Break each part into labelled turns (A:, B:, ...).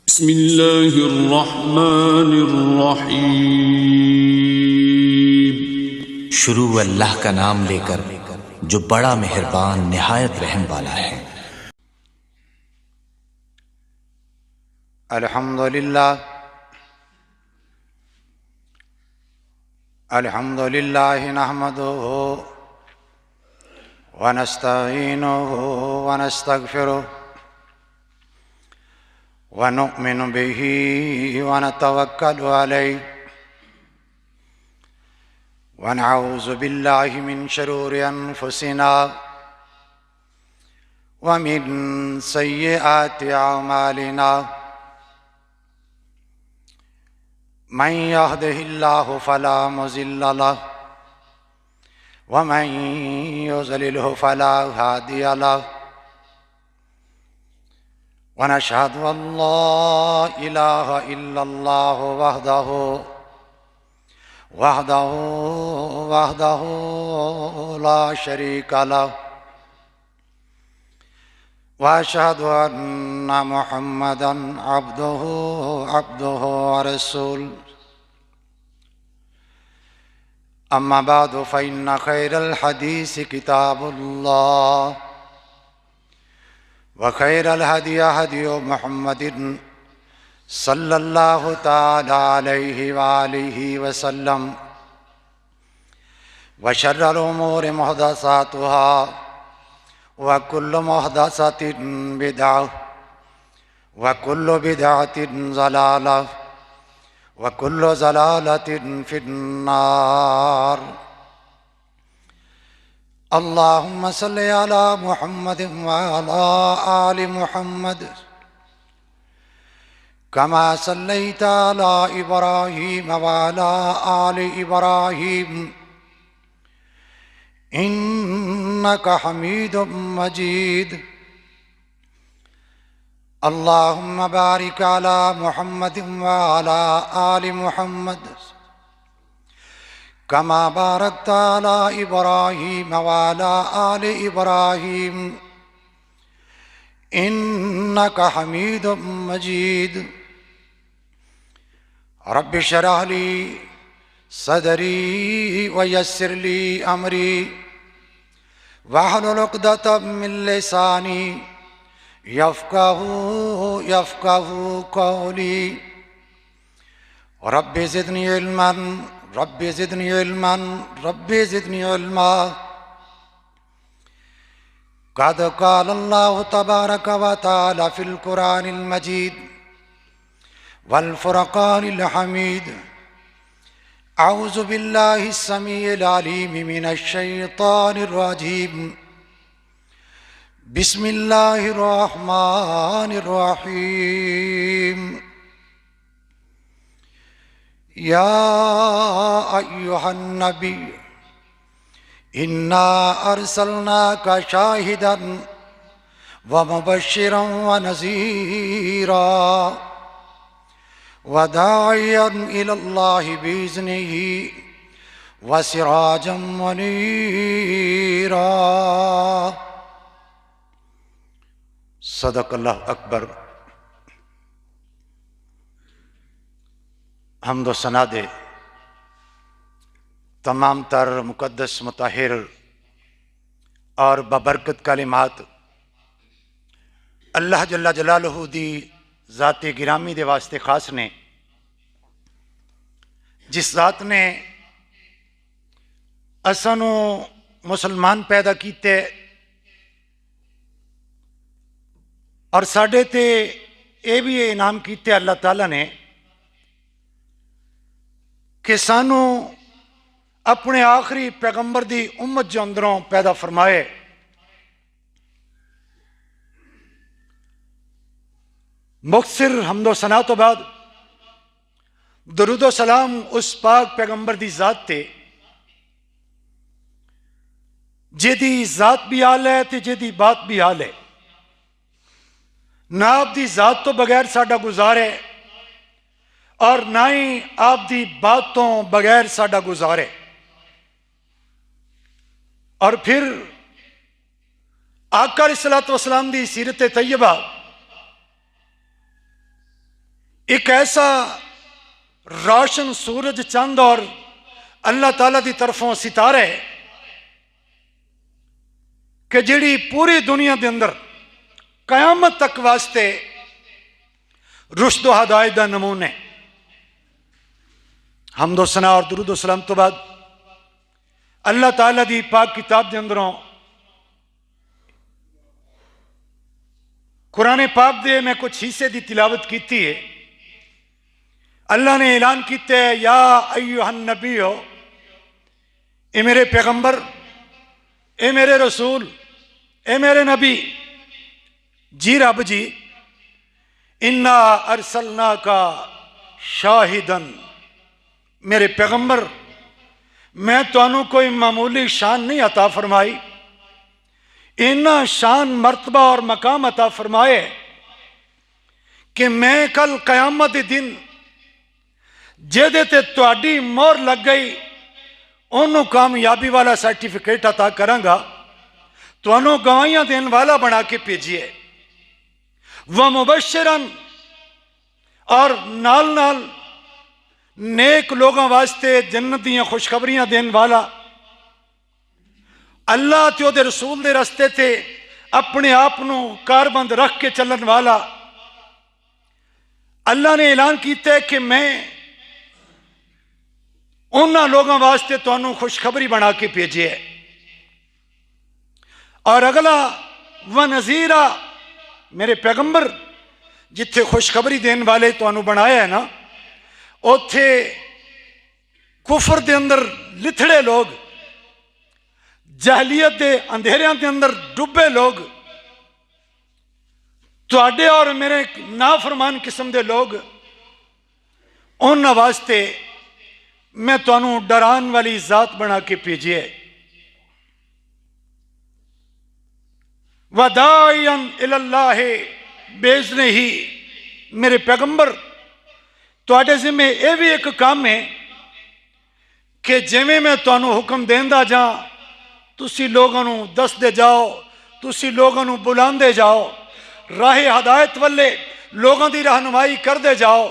A: बिस्मिल्लाहिर्रहमानिर्रहीम।
B: शुरू अल्लाह का नाम लेकर जो बड़ा मेहरबान निहायत रहम वाला है।
C: अल्हम्दुलिल्लाह नहमदुहु व नस्तईनुहु व नस्तगफिरुह व नु'मिनु बिही व नतवक्कलु अलैहि व नऊज़ु बिल्लाहि मिन शुरूरि अनफुसिना व मिन सय्यिआति अअमालिना। मन यहदिहिल्लाहु फला मुज़िल्ल लहु व मन युज़लिलहु फला हादिय लहु व नशहदु अल्ला इलाहा इल्लल्लाहु वहदहु ला शरीका लहु व अशहदु अन्ना मुहम्मदन अब्दुहु व रसूलुहु। अम्मा बादु फ़इन्न खैरल हदीस किताबुल्लाह व खैरल हदी हदी मुहम्मदिन सल्लल्लाहु तआला अलैहि व आलिहि वसल्लम व शर्रल उमूरि मुहदसातुहा व कुल्लु मुहदसतिन बिदअह व कुल्लु बिदअतिन ज़लालह व कुल्लु ज़लालतिन फिन्नार। अल्लाहुम्म सल्लि अला मुहम्मदिन व अला आलि मुहम्मद कमा सल्लैता अला इब्राहीम व अला आलि इब्राहीम इन्नका हमीदुम मजीद। अल्लाहुम्मा बारिक अला मुहम्मदिन व अला आलि मुहम्मद कमा बारकता अला इब्राहीम व अला आलि इब्राहीम इन्नका हमीदुम मजीद। रब्बि शरह ली सदरी व यस्सिर ली अमरी वहलुल उक़दतम मिन लिसानी यफ़क़हू क़ौली। Rabbi ज़िदनी इल्मन rabbi ज़िदनी इल्मन rabbi ज़िदनी इल्मा। क़द क़ाल अल्लाहु तबारक व तआला फ़िल क़ुरानिल मजीद वल फ़ुरक़ानिल हमीद। अऊज़ु बिल्लाहि स्समीइल अलीम मिनश शैतानिर रजीम। बिस्मिल्लाहिर्रहमानिर्रहीम। या अय्युहन नबी इन्ना अर्सलनाका शाहिदन व मुबश्शिरन व नज़ीरा व दाइयन इलल्लाहि बिइज़्निही व सिराजम मुनीरा। सदक़ल्लाहु अकबर। हम्द व सना दे तमाम तर मुक़द्दस मुताहिर और बबरकत कलिमात अल्लाह जल्ला जलालहू दी ज़ाते गिरामी दे वास्ते खास ने, जिस ज़ात ने असानू मुसलमान पैदा किते और साढ़े ते ये भी इनाम किते अल्लाह ताला ने कि सानू अपने आखिरी पैगंबर दी उम्मत जो अंदरों पैदा फरमाए। मुख्तसर हम्दो सना तो बाद दरूदो सलाम उस पाक पैगंबर दी ज़ात ते जेदी ज़ात भी आल है ते जेदी बात भी आल है। ना आप दी ज़ात तो बगैर साडा गुजार है और ना ही आप दी बात तो बगैर साडा गुजार है। और फिर आका अलैहिस्सलातु वस्सलाम दी सीरत तैयबा एक ऐसा रोशन सूरज चंद और अल्लाह ताला की तरफों सितारे कि जिहड़ी पूरी दुनिया के अंदर कयामत तक वास्ते रुश्द हदायत का नमूने। हमदो सना और दुरूद सलाम तो बाद अल्लाह ताला दी पाक किताब के अंदरों कुरान पाक दे मैं कुछ हिस्से की तिलावत की है। अल्लाह ने ऐलान किया है, या अय्युहन नबी हो, ए मेरे पैगंबर, ए मेरे रसूल, ए मेरे नबी जी, रब जी, इन्ना अरसलना का शाहिदन, मेरे पैगंबर मैं तुहानू कोई मामूली शान नहीं अता फरमाई, इन्ना शान मर्तबा और मकाम अता फरमाए कि मैं कल कयामत के दिन जेदे ते तुहाडी मोहर लग गई उन्होंने कामयाबी वाला सर्टिफिकेट अता करांगा, तुहानू गवाहियां देने वाला बना के भेजिए। व मुबश्शिरन, और नाल नाल नेक लोगों वास्ते जन्नत दियां खुशखबरियां देने वाला, अल्लाह ते उहदे रसूल दे रस्ते ते अपने आप को कारबंद रख के चलन वाला। अल्लाह ने ऐलान किया है कि मैं उन्होंने लोगों वास्ते तुहानू खुशखबरी बना के भेजे है। और अगला व नज़ीरा, मेरे पैगंबर जिथे खुशखबरी देने वाले तुहानू बनाया है ना, उथे कुफर के अंदर लिथड़े लोग, जहलीयत के अंधेरिया के अंदर डुबे लोग, तुहाडे और मेरे नाफरमान किस्म के लोग, उन्होंने वास्ते मैं तुहानू डरान वाली जात बना के भेजी है। वदायन इलल्लाह बेजने ही, मेरे पैगंबर तुहाडे जिम्मे यह भी एक काम है कि जिवें मैं तुहानू हुक्म देंदा जा, तुसी लोगों नू दसदे जाओ, तुसी लोगों नू बुलांदे जाओ, राह हदायत वाले लोगों की रहनुमाई करते जाओ।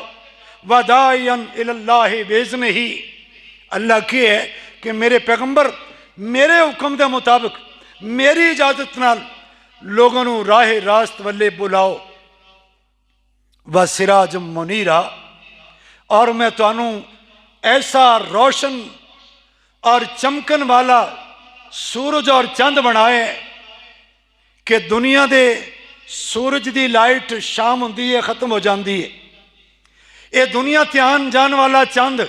C: वदायन इलल्लाह बेजने ही, अल्लाह की है कि मेरे पैगंबर मेरे हुक्म के मुताबिक मेरी इजाजत नाल लोगों नू राह रास्त वाले बुलाओ। व सिराज मुनीरा, और मैं तुहानू ऐसा रोशन और चमकन वाला सूरज और चंद बनाए कि दुनिया दे सूरज की लाइट शाम होंदी है खत्म हो जाती है। ये दुनिया ते आन जान वाला चंद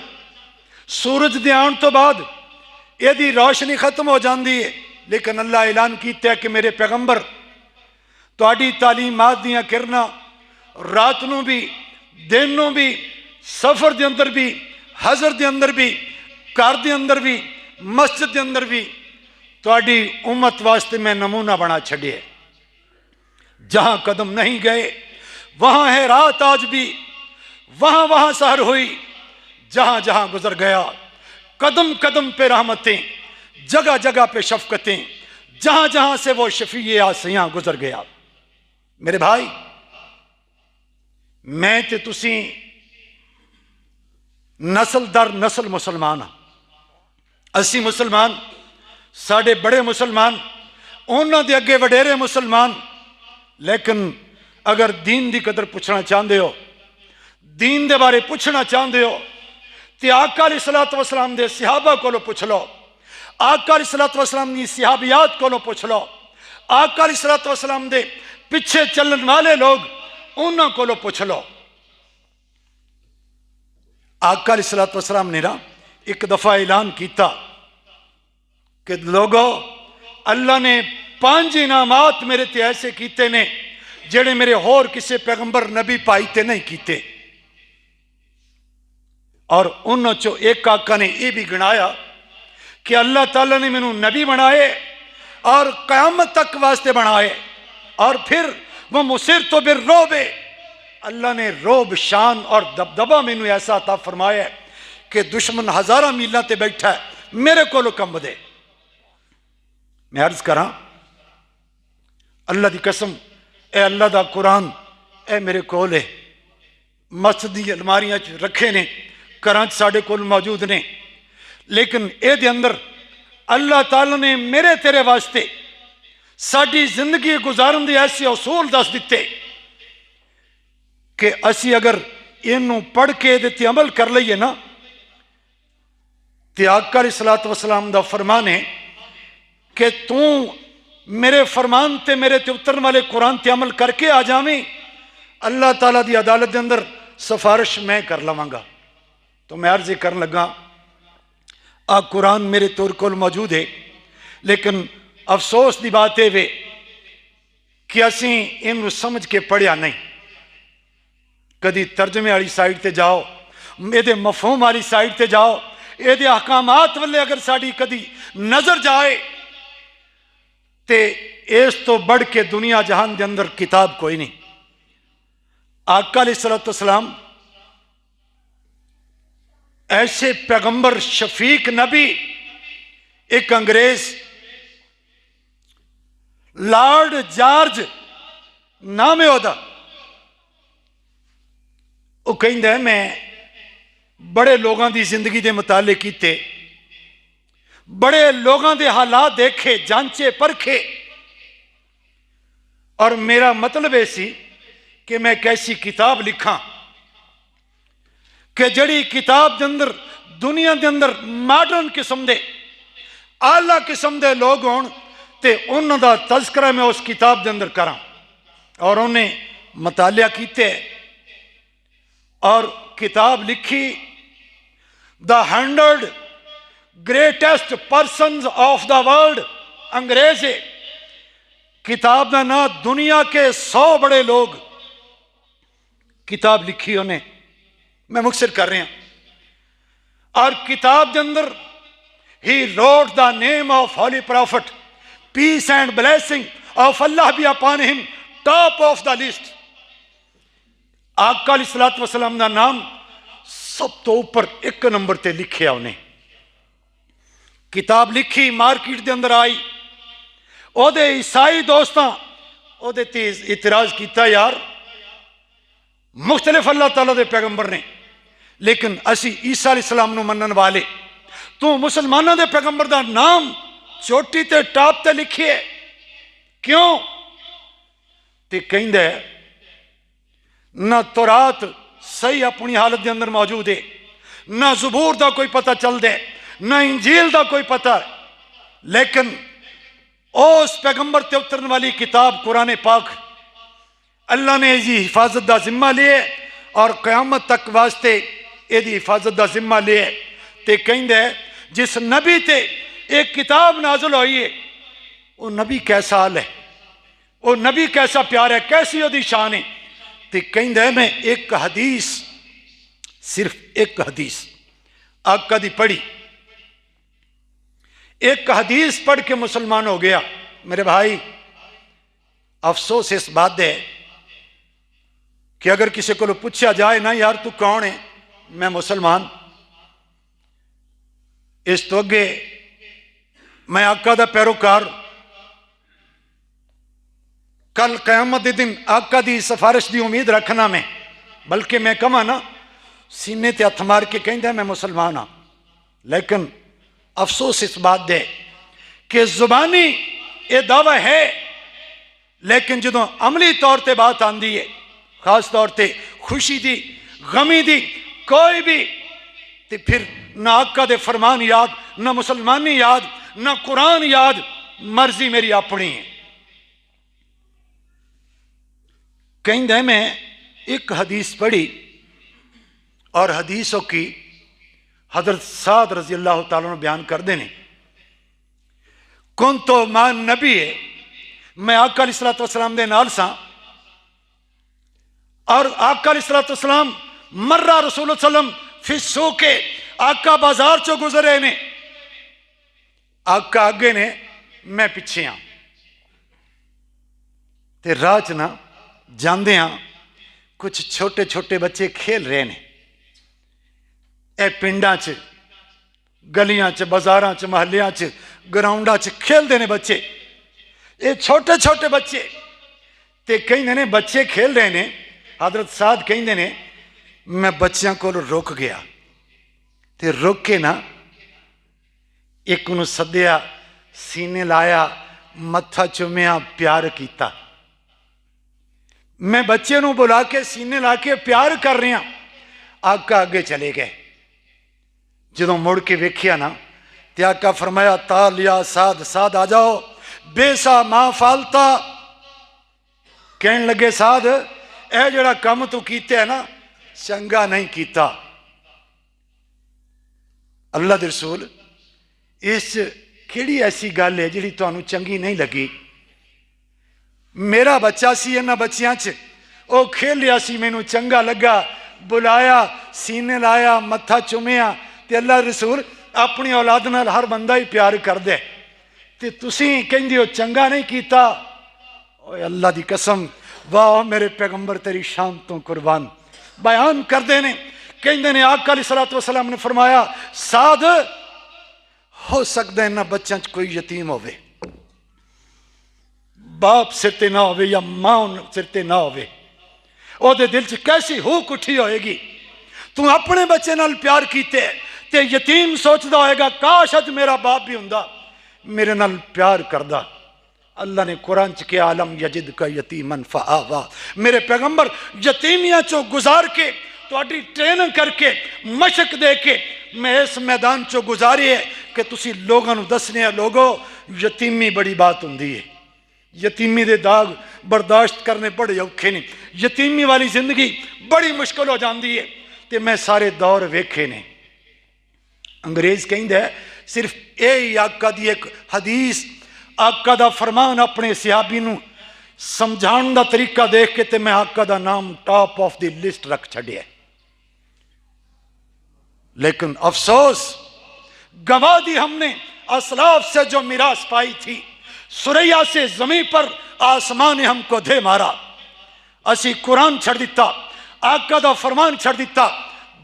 C: सूरज के आने तो बाद यदी रोशनी खत्म हो जाती है, लेकिन अल्लाह ऐलान किया कि मेरे पैगंबर तुहाडी तालीमात दियां किरणा रात नू भी दिन नू भी, सफर के अंदर भी, हजर के अंदर भी, घर के अंदर भी, मस्जिद के अंदर भी तुहाडी उम्मत वास्ते मैं नमूना बना छड़िया। जहां कदम नहीं गए वहां है रात आज भी, वहां वहां सहर हुई, जहां जहां गुजर गया कदम कदम पे रहमतें, जगह जगह पे शफकतें, जहां जहां से वो शफीए आसियां गुजर गया। मेरे भाई, मैं ते तुसी नस्ल दर नस्ल मुसलमान हाँ। असी मुसलमान, साढ़े बड़े मुसलमान, उन्होंने दे अगे वडेरे मुसलमान। लेकिन अगर दीन की कदर पूछना चाहते हो, दीन के बारे पूछना चाहते हो, तो आका अलैहिस्सलातु वस्सलाम दे सहाबा को पूछ लो, आका अलैहिस्सलातु वस्सलाम की सहाबियात को पूछ लो, आका अलैहिस्सलातु वस्सलाम दे पिछे चलन वाले लोग उन्होंने को पूछ लो। आका अलैहिस्सलातु वस्सलाम ने ना एक दफा ऐलान किया कि लोगो, अल्लाह ने 5 इनामात मेरे ते ऐसे किए ने जेड़े मेरे होर किसी पैगंबर नबी भाई ते नहीं किए। और उन्होंने चो एक आका ने यह भी गिनाया कि अल्लाह ताला ने मैनू नबी बनाए और क़यामत तक वास्ते बनाए। और फिर वह मुसिर तो बिर रोबे, अल्लाह ने रोब, शान और दबदबा मैनू ऐसा अता फरमाया कि दुश्मन हज़ारा मीलों ते बैठा है, मेरे को कम दे। मैं अर्ज करा, अल्लाह की कसम, ए अल्लाह का कुरान ए मेरे कोल है, मस्जिद दी अलमारियां च रखे ने, घरां च साडे कोल मौजूद ने, लेकिन ये अंदर अल्लाह ताला ने मेरे तेरे वास्ते साडी जिंदगी गुजारन दे ऐसे उसूल दस दिते कि असी अगर इनू पढ़ के इहदे ते अमल कर लईए ना, तो आका अलैहिस्सलात वस्सलाम दा फरमान है कि तू मेरे फरमान ते मेरे ते उतरन वाले कुरान ते अमल करके आ जावीं, अल्लाह ताला दी अदालत के अंदर सिफारिश मैं कर लवांगा। तो मैं अर्ज कर लगा, आ कुरान मेरे तौर को मौजूद है, लेकिन अफसोस की बात यह वे कि असी इनू समझ के पढ़िया नहीं। कदी तर्जमे वाली साइड ते जाओ, ये मफहूम वाली साइड ते जाओ, ये अहकामात वाले अगर साड़ी कदी नजर जाए तो इस तो बढ़ के दुनिया जहान के अंदर किताब कोई नहीं। आका अलैहिस्सलातु वस्सलाम ऐसे पैगंबर शफीक नबी, एक अंग्रेज लॉर्ड जॉर्ज नाम है ओदा, वो कहता है मैं बड़े लोगों की जिंदगी के मुताले किते, बड़े लोगों के हालात देखे, जांचे परखे, और मेरा मतलब यह सी कि मैं कैसी किताब लिखा कि जड़ी किताब के अंदर दुनिया के अंदर मॉडर्न किस्म के आला किस्म के लोग होण ते उन्हां दा तज़किरा मैं उस किताब के अंदर करा। और उन्हें मुतालिया कीते और किताब लिखी, the 100 greatest persons of the world. अंग्रेज है, किताब का ना दुनिया के 100 बड़े लोग, किताब लिखी उन्हें, मैं मुख्तसर कर रहा। और किताब के अंदर ही wrote the name of holy prophet, peace and blessing of Allah be upon him, top of the list. आका अलैहिस्सलातु वस्सलाम का नाम सब तो ऊपर 1 नंबर ते लिखिया उन्हें। किताब लिखी, मार्केट के अंदर आई, ओदे ईसाई दोस्तां ओदे ते इतराज किया, यार मुख्तलिफ अल्लाह ताला दे पैगंबर ने, लेकिन असी ईसा अलैहिस्सलाम नूं मनन वाले, तू मुसलमानों के पैगंबर का नाम चोटी ते टाप ते लिखिए क्यों? ते कहंदा है ना तौरात सही अपनी हालत के अंदर मौजूद है, ना ज़बूर का कोई पता चलता है, ना इंजील का कोई पता है, लेकिन उस पैगंबर ते उतरन वाली किताब कुरान पाक अल्लाह ने इसकी हिफाजत का जिम्मा लिया और क़यामत तक वास्ते इसकी हिफाजत का जिम्मा लिया। तो कहंदा है जिस नबी ते एक किताब नाजुल हुई है, वो नबी कैसा हाल है, वो नबी कैसा प्यार है, कैसी उसकी शान है। तो कहंदा है मैं एक हदीस, सिर्फ एक हदीस आका दी पढ़ी, एक हदीस पढ़ के मुसलमान हो गया। मेरे भाई अफसोस इस बात है कि अगर किसी को पूछा जाए ना, यार तू कौन है, मैं मुसलमान, इस तो अगे मैं आका दा पैरोकार, कल क़यामत के दिन आका दी सिफारिश की उम्मीद रखना मैं, बल्कि मैं कहा ना सीने ते हथ मार के कहता मैं मुसलमान हाँ। लेकिन अफसोस इस बात दे कि जुबानी ये दावा है, लेकिन जो अमली तौर पर बात आती है, खास तौर पर खुशी दी गमी दी कोई भी, तो फिर ना आका दे फरमान याद, ना मुसलमानी याद, ना कुरान याद, मर्जी मेरी अपनी है। कहंदा है मैं एक हदीस पढ़ी और हदीसों की हजरत साद रजी अल्लाह तआला बयान करते हैं, कुन तो मान नबी है, मैं आका अलैहिस्सलातु वस्सलाम दे नाल सा और आका अलैहिस्सलातु वस्सलाम मर्रा रसूल सल्लम फिर सो के आका बाजार चो गुजरे ने, आका अगे ने मैं पिछे हाँ, ते राह च ना जांदे हाँ कुछ छोटे छोटे बच्चे खेल रहे हैं। ए पिंडां च, गलियां च, बाजारां च, महल्लियां च, ग्राउंडा च खेलते हैं बच्चे, ये छोटे छोटे बच्चे। ते कहते ने बच्चे खेल रहे हैं, हजरत साद कहते हैं मैं बच्चों को रुक गया ते रुक के ना एक नूं सद्दिया, सीने लाया, मत्था चुमिया, प्यार किया। मैं बच्चे नूं बुला के सीने ला के प्यार कर रहा, आका अगे चले गए। जो मुड़ के वेखिया ना ते आका फरमाया, तालिया साध, साध आ जाओ, बेसा मां फालता। कहन लगे, साध यह जड़ा काम तू कीता है ना, चंगा नहीं कीता। अल्लाह दे रसूल, इस किहड़ी ऐसी गल है जिहड़ी तुहानूं चंगी नहीं लगी? मेरा बच्चा सी, इन्हां बच्चियां च वो खेलिया सी, मैनूं चंगा लगा, बुलाया, सीने लाया, मत्था चुमिया। ते अल्लाह रसूल अपनी औलाद नाल हर बंदा ही प्यार करदा है, ते तुसीं कहंदे हो चंगा नहीं कीता। ओए अल्लाह दी कसम, वाह मेरे पैगंबर तेरी शान तो कुर्बान। बयान करते ने, कहते ने आका अलैहिस्सलातु वस्सलाम ने फरमाया, साध हो सकता है इन्हां बच्चों च कोई यतीम होवे, बाप सिर ते ना होवे या मां सिर ते ना होवे, ओहदे दिल च कैसी हुक उठी होएगी। तू अपने बच्चे नाल प्यार कीते ते यतीम सोचता होएगा, काश अज मेरा बाप भी हुंदा मेरे नाल प्यार करदा। अल्लाह ने कुरान च कहा, आलम यजिद का यतीमन फआवा। मेरे पैगंबर यतीमियां चो गुजार के, तुहाडी ट्रेनिंग करके, मशक दे के मैं इस मैदान चो गुजारी है कि तुसी लोगों नूं दसने आ, लोगो यतीमी बड़ी बात हुंदी है, यतीमी दे दाग बर्दाश्त करने बड़े औखे ने, यतीमी वाली जिंदगी बड़ी मुश्किल हो जाती है। तो मैं सारे दौर वेखे ने। अंग्रेज कहंदा है, सिर्फ यही आका दी एक हदीस, आका दा फरमान अपने सहाबी नूं समझाने का तरीका देख के ते मैं आका दा नाम टॉप ऑफ द लिस्ट रख छड़िया। लेकिन अफसोस, गवा दी हमने असलाफ से जो मिरास पाई थी, सुरैया से जमीन पर आसमान ने हमको दे मारा। असी कुरान छड़ दिता, आका दा फरमान छड़ दिता,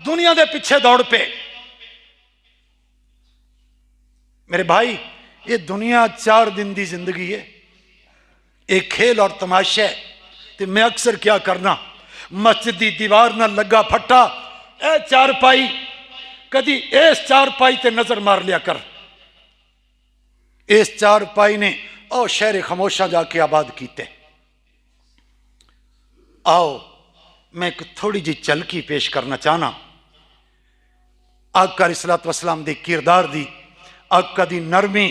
C: दुनिया दे पीछे दौड़ पे। मेरे भाई, ये दुनिया 4 दिन की जिंदगी है, एक खेल और तमाशा है। तो मैं अक्सर क्या करना, मस्जिद की दीवार न लगा फट्टा, ए चारपाई, कदी इस चारपाई ते नजर मार लिया कर। इस चारपाई ने और शहर खामोशा जाके आबाद किते। आओ मैं एक थोड़ी जी झलकी पेश करना चाहना आका अलैहिस्सलातु वस्सलाम दे किरदार दी, आका दी नरमी,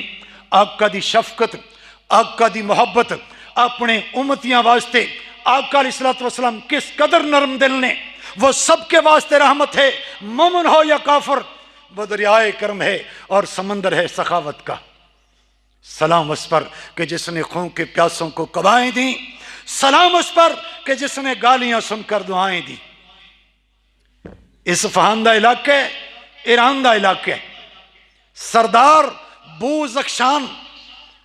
C: आका दी शफकत, आका दी मोहब्बत अपने उम्मतियां वास्ते। आका अलैहिस्सलातु वस्सलाम किस कदर नरम दिल ने, वो सबके वास्ते रहमत है, मोमिन हो या काफिर, वो दरियाए करम है और समंदर है सखावत का। सलाम उस पर कि जिसने खून के प्यासों को कबाएं दी, सलाम उस पर कि जिसने गालियां सुनकर दुआएं दी। इस्फहान दा इलाका है, ईरान दा इलाका है। सरदार बूज अखशान,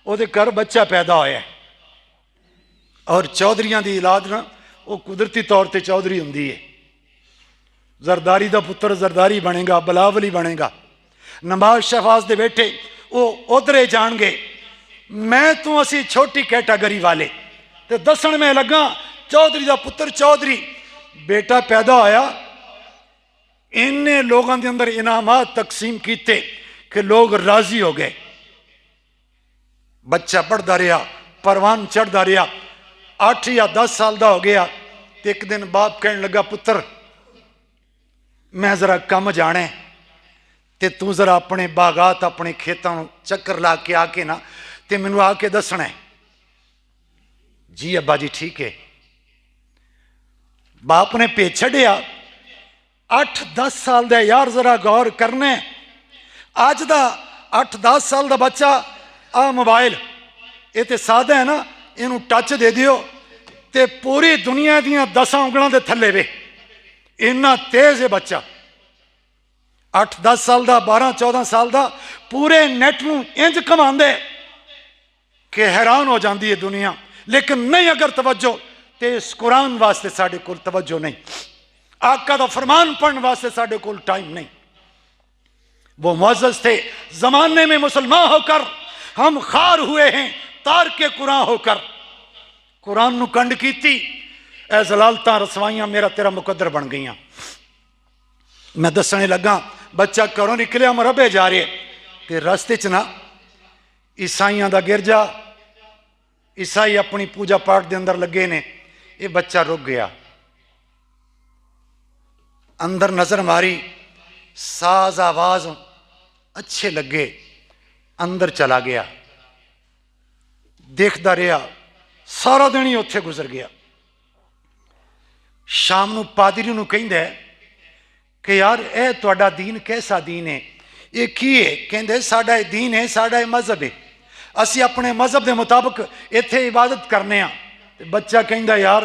C: ओदे घर बच्चा पैदा होया और चौधरियां दी औलाद ना वो कुदरती तौर पर चौधरी हुंदी है। जरदारी दा पुत्र जरदारी बनेगा, बलावली बनेगा। नवाज शहबाज दे बेटे वो उधरे जाएंगे। मैं तू असी छोटी कैटागरी वाले तो दसन में लगा, चौधरी का पुत्र चौधरी बेटा पैदा होया। इन्ने लोगों के अंदर इनामात तकसीम किए कि लोग राजी हो गए। बच्चा पढ़ता रहा, परवान चढ़ता रहा, 8 या 10 साल का हो गया। तो एक दिन बाप कहने लगा, पुत्र मैं जरा कम जाने, ते तू जरा अपने बागात अपने खेतों चक्कर ला के आके ना ते मैनू आके दसना है। जी अब्बा जी ठीक है। बाप ने भेज छड़िया। 8-10 साल का यार, जरा गौर करने, अज का 8-10 साल का बच्चा आ मोबाइल ये तो सादा है ना, इनू टच दे दियो ते पूरी दुनिया दियां 10 उंगलों के थले वे, इन्ना तेज है बच्चा। 8-10 साल का, 12-14 साल का, पूरे नेट नूं इंज घुमांदे कि हैरान हो जाती है दुनिया। लेकिन नहीं अगर तवज्जो तो इस कुरान वास्ते साढ़े कोल तवज्जो नहीं, आका दा फरमान पढ़ने वास्ते साढ़े कोल टाइम नहीं। वो मुअज़्ज़ज़ थे जमाने में, मुसलमान होकर हम खार हुए हैं तार के कुरान होकर। कुरान नू कंड कीती, ए जलालतां रसवाइयां मेरा तेरा मुकद्दर बन गईयां। मैं दसने लगा, बच्चा घरों निकलिया मरबे जा रहे तो रस्ते च ना ईसाइयों का गिरजा, ईसाई अपनी पूजा पाठ के अंदर लगे ने। ये बच्चा रुक गया, अंदर नजर मारी, साज आवाज अच्छे लगे, अंदर चला गया। देखता रहा, सारा दिन ही उत्थे गुजर गया। शाम को पादरी नूं कहंदा कि यार यह तुहाडा दीन कैसा दीन है, ये की है? कहंदे साडा ये दीन है, साडा ये मजहब है, असी अपने मजहब के मुताबिक इत्थे इबादत करने। बच्चा कहंदा यार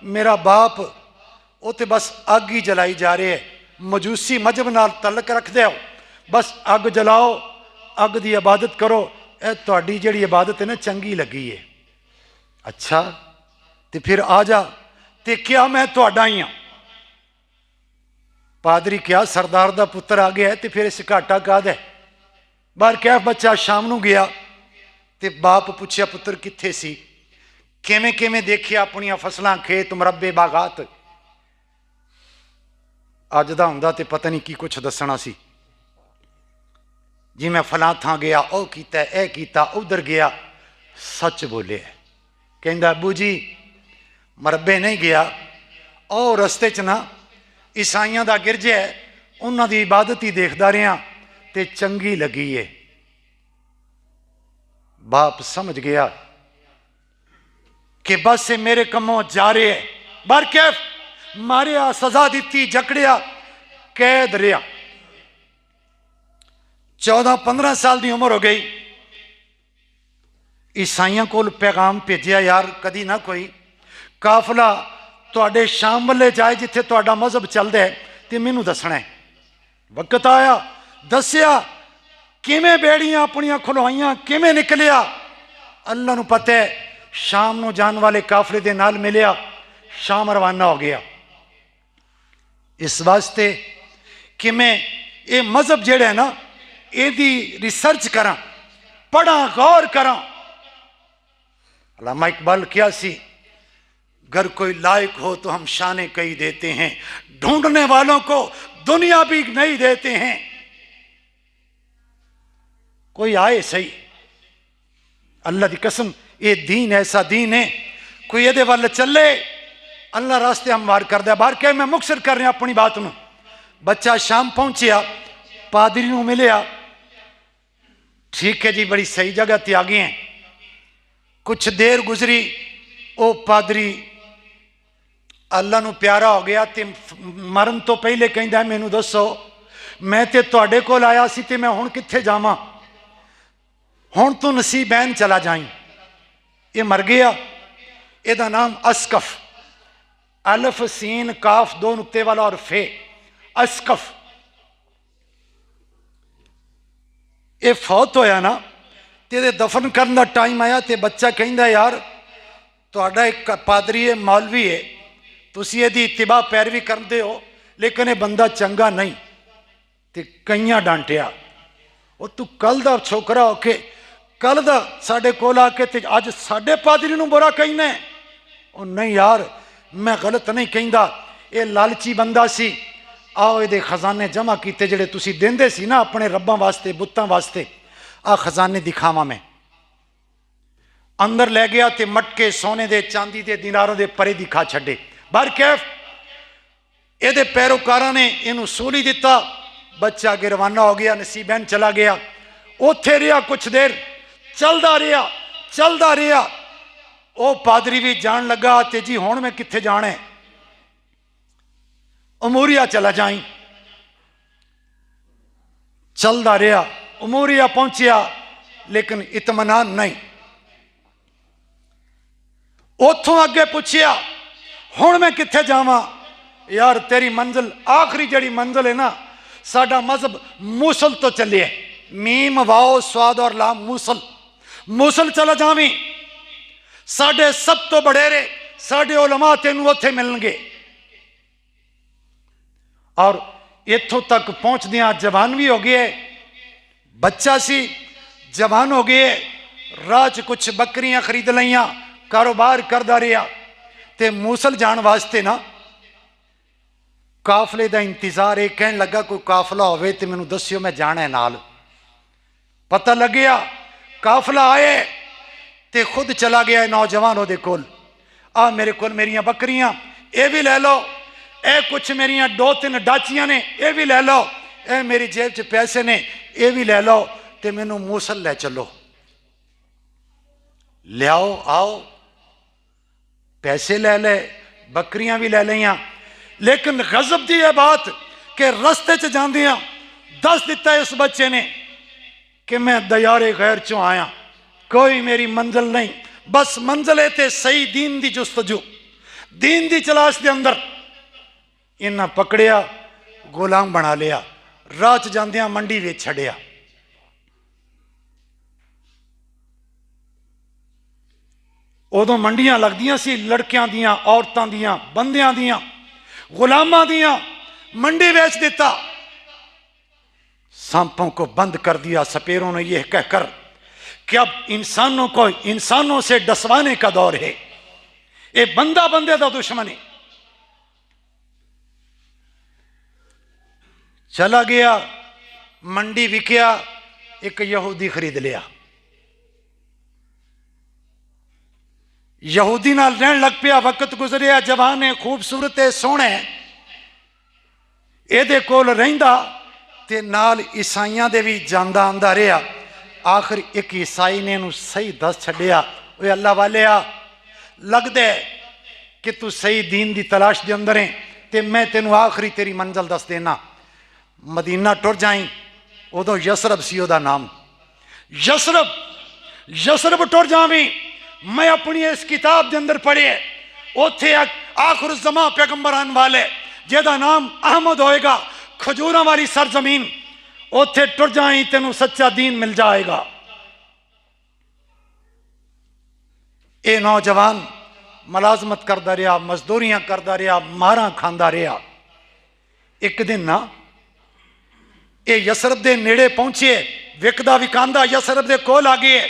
C: मेरा बाप वो तो बस अग ही जलाई जा रहे है, मजूसी मजहब नाल तलक रखदे हो, बस अग जलाओ, अग की इबादत करो, यह तुहाडी जिहड़ी इबादत है ना चंगी लगी है। अच्छा तो फिर आ जा, ते क्या मैं तुहाडा ही हाँ? पादरी क्या सरदार का पुत्र आ गया है तो फिर इस घाटा काहदा है? बाहर क्या बच्चा शाम को गया तो बाप पूछया पुत्र कित्थे सी, किवें किवें देखिया अपनियां फसलां, खेत, मरबे, बागात। अज दा हुंदा ते पता नहीं की कुछ दसना सी, जी मैं फलां थां गया, ओ कीता, ए कीता, उधर गया। सच बोले, कहंदा अबू जी मरबे नहीं गया, और रस्ते च ना ईसाइयों का गिरजा है, उन्हों की इबादत ही देखता रहा तो चंगी लगी है। बाप समझ गया कि बस ये मेरे कमों जा रहे है। बार कैफ मारिया, सजा दी, जकड़िया, कैद रहा। 14-15 साल की उम्र हो गई। ईसाइयों को पैगाम भेजिया, यार कदी ना कोई काफला तुहाडे शाम वाले जाए जिथे तुहाडा मजहब चलता है तो मैनू दसना है। वक्त आया, दसिया किवें बेड़ियां अपनियां खुलवाइयां, किवें निकलिया। अल्लाह नू पता है, शाम को जाने वाले काफले दे नाल मिलिया, शाम रवाना हो गया। इस वास्ते कि मैं ये मजहब जेड़ा है ना, यदी रिसर्च करा, पढ़ा, गौर करा। अल्लामा इकबाल क्या सी, अगर कोई लायक हो तो हम शाने कई देते हैं, ढूंढने वालों को दुनिया भी नहीं देते हैं। कोई आए सही, अल्लाह की कसम ये दीन ऐसा दीन है, कोई ये वाल चले, अल्लाह रास्ते हम वार कर दे। बाहर क्या मैं मुक्सर कर रहा अपनी बात में। बच्चा शाम पहुंचया, पादरी को मिलिया, ठीक है जी बड़ी सही जगह ते आ गए हैं। कुछ देर गुजरी, वो पादरी अल्लाह नू प्यारा हो गया ते मरन तो पहले कहंदा मैनू दसो, मैं ते तुहाडे कोल आया सी ते मैं हुण कित्थे जावां, हुण तू नसीबैन चला जाई। ये मर गया। ਇਹਦਾ नाम अस्कफ, अलिफ सीन काफ दो नुक्ते वाला और फे, अस्कफ। ये फौत होया ना, ते दफन करने का टाइम आया तो बच्चा कहंदा यार तुहाडा एक पादरी है, मौलवी है, तुसीं इहदी इत्तिबा पैरवी करते हो, लेकिन ये बंदा चंगा नहीं। तो कईयां डांटिया, वो तू कल दा छोकरा होके कल दा साडे कोल आके ते अज साडे पादरी नूं बुरा कहना है। ओ नहीं यार, मैं गलत नहीं कहंदा, ये लालची बंदा सी। आओ ये खजाने जमा किते जिहड़े तुसीं देंदे सी ना अपने रब्बां वास्ते, बुत्तां वास्ते, आ खजाने दिखावां मैं। अंदर लै गया ते मटके सोने दे, चांदी दे, दिनारों दे परे दिखा छड्डे। बाहर कैफ ये पैरोकारां ने इनू सूली दिता। बच्चा अगे रवाना हो गया, नसीबैन चला गया। उत्थे रहा कुछ देर, चलदा रहा चलदा रहा। वो पादरी भी जान लगा ते जी हुण मैं कित्थे जाना है, उमूरिया चला जाई। चलदा रहा, उमूरिया पहुंचिया, लेकिन इत्मीनान नहीं। उथों अगे पूछया हुण मैं कित्थे जावां? यार तेरी मंजिल, आखिरी जड़ी मंजिल है ना, साडा मजहब मूसल तो चले, मीम वाओ स्वाद और लाम, मूसल। मूसल चला जावी, साडे सब तो बड़ेरे साडे उलमा तेनू उत्थे मिलणगे। और इथों तक पहुंचदियां जवान भी हो गए, बच्चा सी जवान हो गए। राह च कुछ बकरियां खरीद लईयां, कारोबार करदा रहा। ते मूसल जान वास्ते ना काफले का इंतजार है। कहन लगा कोई काफला होवे तो मैनू दस्यो, मैं जाना है नाल। पता लग गया काफला आए ते खुद चला गया नौजवान ओदे कोल। आ मेरे कोल मेरियां बकरियां, ये भी ले लो, ए कुछ मेरियां 2-3 डाचियां ने, ये भी ले लो, ए मेरी जेब च पैसे ने, ये भी ले लो, ते मैनू मूसल ले चलो। लियाओ, आओ, पैसे ले ले, बकरियां भी ले लिया। लेकिन गजब की यह बात कि रस्ते च जांदियां दस दिता इस बच्चे ने कि मैं दयारे गैर चो आया, कोई मेरी मंजिल नहीं, बस मंजिल है ते सही दीन दी जुस्तजू, दीन दी तलाश के अंदर। इन्हें पकड़िया, गुलाम बना लिया, राह च जांदियां मंडी विच छड़िया। उदों मंडियां लगदियां सी लड़कियां दियां, औरतां दियां, बंदियां दियां, गुलामां दियां। मंडी बेच देता, सांपों को बंद कर दिया सपेरों ने यह कहकर कि अब इंसानों को इंसानों से डसवाने का दौर है, ये बंदा बंदे का दुश्मन है। चला गया, मंडी विकिया, एक यहूदी खरीद लिया, यहूदी नाल रहन लग पिया। वक्त गुजरिया, जवान है, खूबसूरत है, सोहना है, एदे कोल रहिंदा ते नाल ईसाइयां दे भी जांदा आंदा रहा। आखिर एक ईसाई ने इहनूं सही दस छड्डिया, ओए अल्लाह वालिया, लगदा है कि तू सही दीन दी तलाश दे अंदर है, ते मैं तेनू आखिरी तेरी मंजिल दस देना। मदीना टुर जाई, उदों यसरब सी ओहदा नाम, यसरब टुर जावी। मैं अपनी इस किताब के अंदर पढ़े, उथे आखिर ज़मा पैगंबर आने वाले जिहदा नाम अहमद होएगा, खजूरां वाली सरजमीन, उथे टुर जाई, तेनू सच्चा दीन मिल जाएगा। ये नौजवान मुलाजमत करता रहा, मजदूरियां करता रहा, मारा खांदा रहा। एक दिन ना ये यसरब के नेड़े पहुंचे, विकदा विकांदा यसरब के कोल आ गए,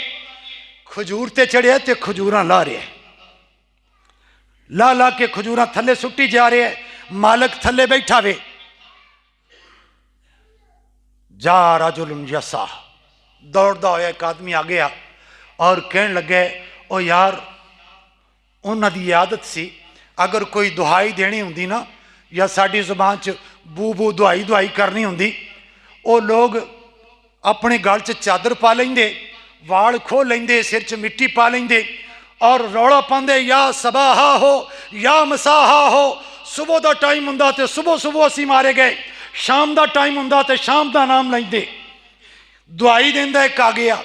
C: खजूर ते चढ़िया ते खजूरां ला रहे, ला ला के खजूरां थले सुट्टी जा रहे है। मालिक थले बैठा वे, जा रजुल यसा, दौड़दा होया एक आदमी आ गया और कहने लगे, ओ यार, उन्हां दी आदत सी, अगर कोई दुहाई देनी हुंदी ना, या साडी जुबान च बू बू दुहाई दुहाई करनी हुंदी, वो लोग अपने गल च चादर पा लेंदे, वाल खोल लेंदे, सिर च मिट्टी पा लेंदे और रौला पांदे, या सबाहा हो या मसाहा हो। सुबह का टाइम हुंदा ते सुबह सुबह असी मारे गए, शाम का टाइम हुंदा ते शाम का नाम लेंदे। दुआई देंदा एक आ गया,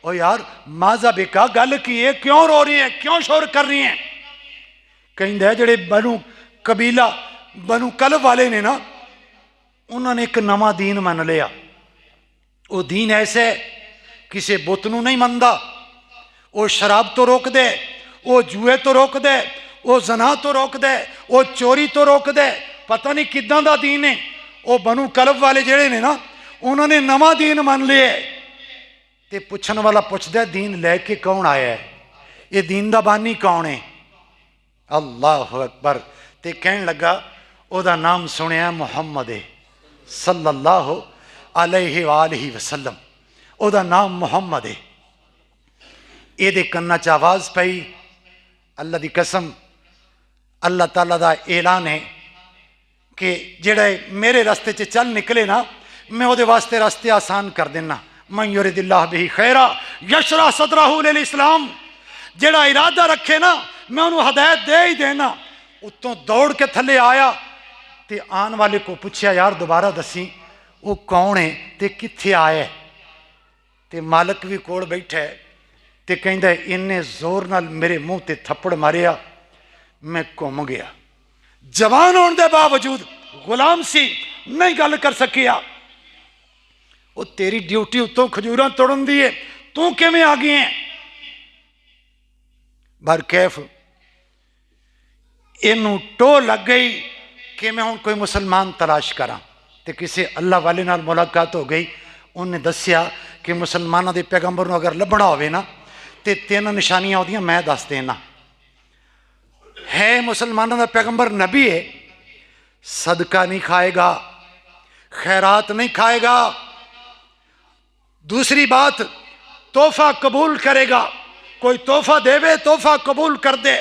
C: ओ यार माजा बेका, गल की है, क्यों रो रही है, क्यों शोर कर रही है? कहंदा जिहड़े बनु कबीला बनु कलब वाले ने ना, उन्होंने एक नवा दीन मन लिया। वो दीन ऐसे किसी बुत नूं नहीं मनदा, वो शराब तो रोक दे, वो जुए तो रोक दे, वो जना तो रोक दे, वो चोरी तो रोक दे, पता नहीं किदां दा दीन है। वो बनु कलब वाले जिहड़े ने ना, उन्होंने नवा दीन मन लिया। ते पुछण वाला पुछदा, दीन लैके कौन आया है, ये दीन दा बानी कौन है? अल्लाह अकबर। ते कहन लगा, ओदा नाम सुनिया मुहम्मद है सल्लल्लाहु अलैहि वालैहि वसल्लम, ओदा नाम मुहम्मद है। ये कन्ना च आवाज़ पई, अल्लाह दी कसम, अल्लाह ताला दा ऐलान है कि जेड़ा मेरे रस्ते च चल निकले ना, मैं वो वास्ते रास्ते आसान कर देना। मैं युरिदिल्लाह बिही खैरा यशरा सदरहू लिल इस्लाम, जेड़ा इरादा रखे ना, मैं उन्होंने हदायत दे ही देना। उत्तों दौड़ के थले आया ते आन वाले को पूछया, यार दोबारा दसी वो कौन है ते कित्थे आया? ते मालिक भी कोल बैठा है ते कहंदा, इन्ने जोर नाल मेरे मुंह ते थप्पड़ मारिया, मैं घुम गया। जवान होने के बावजूद गुलाम सी, नहीं गल कर सकिया। वो तेरी ड्यूटी उत्तों खजूरां तोड़न दी है, तू किवें आ गई है? बरकैफ इनू टो लग गई कि मैं हुण कोई मुसलमान तलाश करा। तो किसी अल्लाह वाले नाल मुलाकात हो गई, उन्हें दसिया कि मुसलमानों के पैगंबर को अगर लभना होवे ना, तो 3 निशानियां उहदियां मैं दस देना है। मुसलमानों का पैगंबर नबी है, सदका नहीं खाएगा, खैरात नहीं खाएगा। दूसरी बात, तोहफा कबूल करेगा, कोई तोहफा देवे तोहफा कबूल कर दे।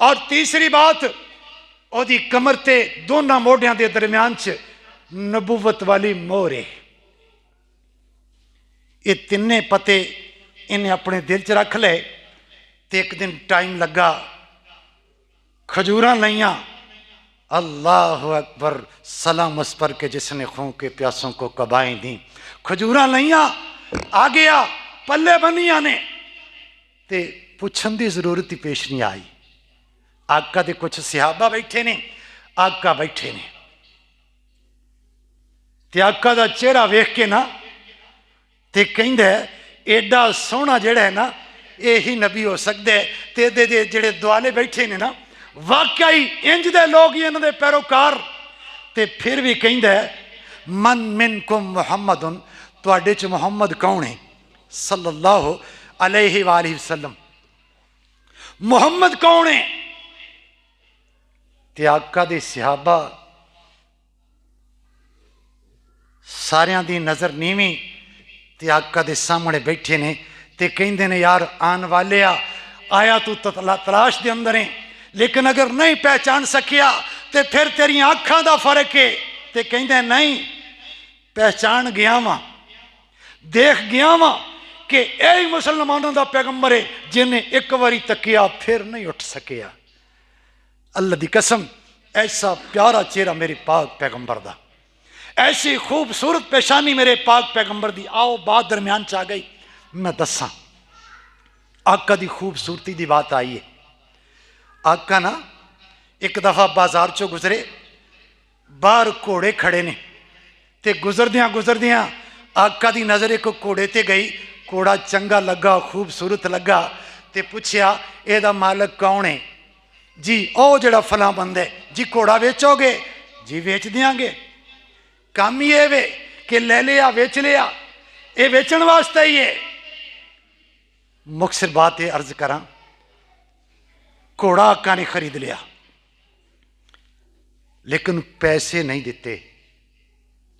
C: और तीसरी बात, ओदी कमर ते दोनों मोढियां दे दरम्यान च नबूवत वाली मोहर है। ये तिन्ने पते इन्हें अपने दिल च रख ले। तो एक दिन टाइम लगा, खजूरां लईयां, अल्लाह अकबर, सलाम उस पर के जिसने खून के प्यासों को कबाएं दी। खजूरां लईयां, आ गया, पल्ले बनिया ने, ते पुछन की जरूरत ही पेश नहीं आई। आका दे कुछ सिहाबा बैठे ने, आका बैठे ने, ते आका दा चेहरा वेख के ना ते कहंदा एडा सोहना जिहड़ा है ना, यही नबी हो सकता है। ते दे जिहड़े दुआले बैठे ने ना, वाकई इंज दे लोग ही इन्हां दे पैरोकार। ते फिर भी कहंदा मन मिनकुम मुहम्मदुन, तुहाडे च मुहम्मद कौन है सल्लल्लाहु अलैहि वसल्लम, मुहम्मद कौन है। ते आका दे सहाबा सारियां दी नज़र नीवी, ते आका दे सामने बैठे ने, ते कहंदे ने यार आन वाले आया तू तलाश दे अंदर है, लेकिन अगर नहीं पहचान सकिया तो फिर तेरी अखां दा फर्क है। ते कहंदे नहीं, पहचान गया वा, देख गया वा कि यही मुसलमानों का पैगंबर है, जिन्हें एक बारी तकिया फिर नहीं उठ सकिया। अल्लाह दी कसम, ऐसा प्यारा चेहरा मेरे पाक पैगंबर दा, ऐसी खूबसूरत पेशानी मेरे पाक पैगंबर दी। आओ बात दरम्यान च आ गई, मैं दसा आका दी खूबसूरती दी बात आई है। आका ना एक दफा बाजार चो गुजरे, बाहर घोड़े खड़े ने, ते गुजरदियां गुजरदियां आका दी नज़र एक घोड़े ते गई। घोड़ा चंगा लगा, खूबसूरत लगा, ते पूछया एदा मालक कौन है जी? ओ जड़ा फलां बंदा है जी। घोड़ा बेचोगे जी? बेच देंगे। काम ही वे कि ले लिया बेच लिया, ये बेचण वास्ते ही है। मुख्तसर बात यह अर्ज करा, घोड़ा आका ने खरीद लिया, लेकिन पैसे नहीं दिते।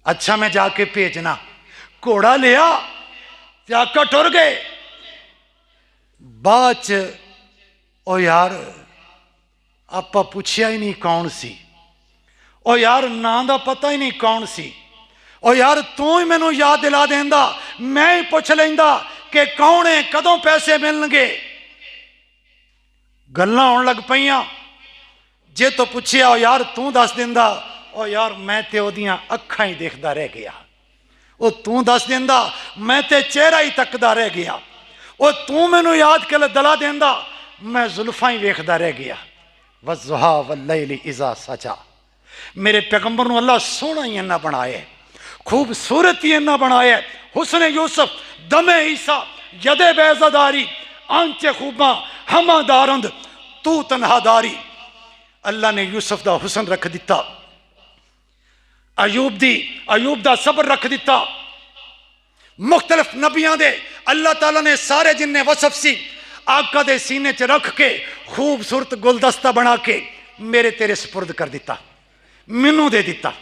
C: अच्छा मैं जाके भेजना, घोड़ा लिया ते आका टुर गए। बाद च ओ यार आपा पूछया ही नहीं कौन सी, ओ यार नां दा पता ही नहीं कौन सी, ओ यार तू ही मैनू याद दिला देंदा, मैं ही पुछ लेंदा कि कौन है, कदों पैसे मिलणगे। गल्लां होण लग पईयां। जे तो पुछया ओ यार तू दस दिंदा, ओ यार मैं ते ओदियां अखां ही देखदा रह गया। ओ तू दस दिंदा, मैं ते चेहरा ही तकदा रह गया। ओ तू मैनू याद कर दिला देंदा, मैं जुल्फा ही वेखदा रह गया। वज़्ज़ुहा वल्लैलि इज़ा सजा। मेरे पैगंबर नूं अल्लाह सोहना ही इन्ना बनाया, खूबसूरत ही इन्ना बनाया। हुस्न यूसुफ, दमे ईसा, यदे बेज़दारी, आंचे खूबा हमा दारंद, तू तन्हादारी। अल्लाह ने यूसुफ दा हुस्न रख दिता, अयूब दा सबर रख दिता। मुख्तलिफ नबियां दे अल्लाह ताला ने सारे जिन्ने वसफ सी आका दे सीने च रख के खूबसूरत गुलदस्ता बना के मेरे तेरे सुपुर्द कर दिता, मैनू दे दिता।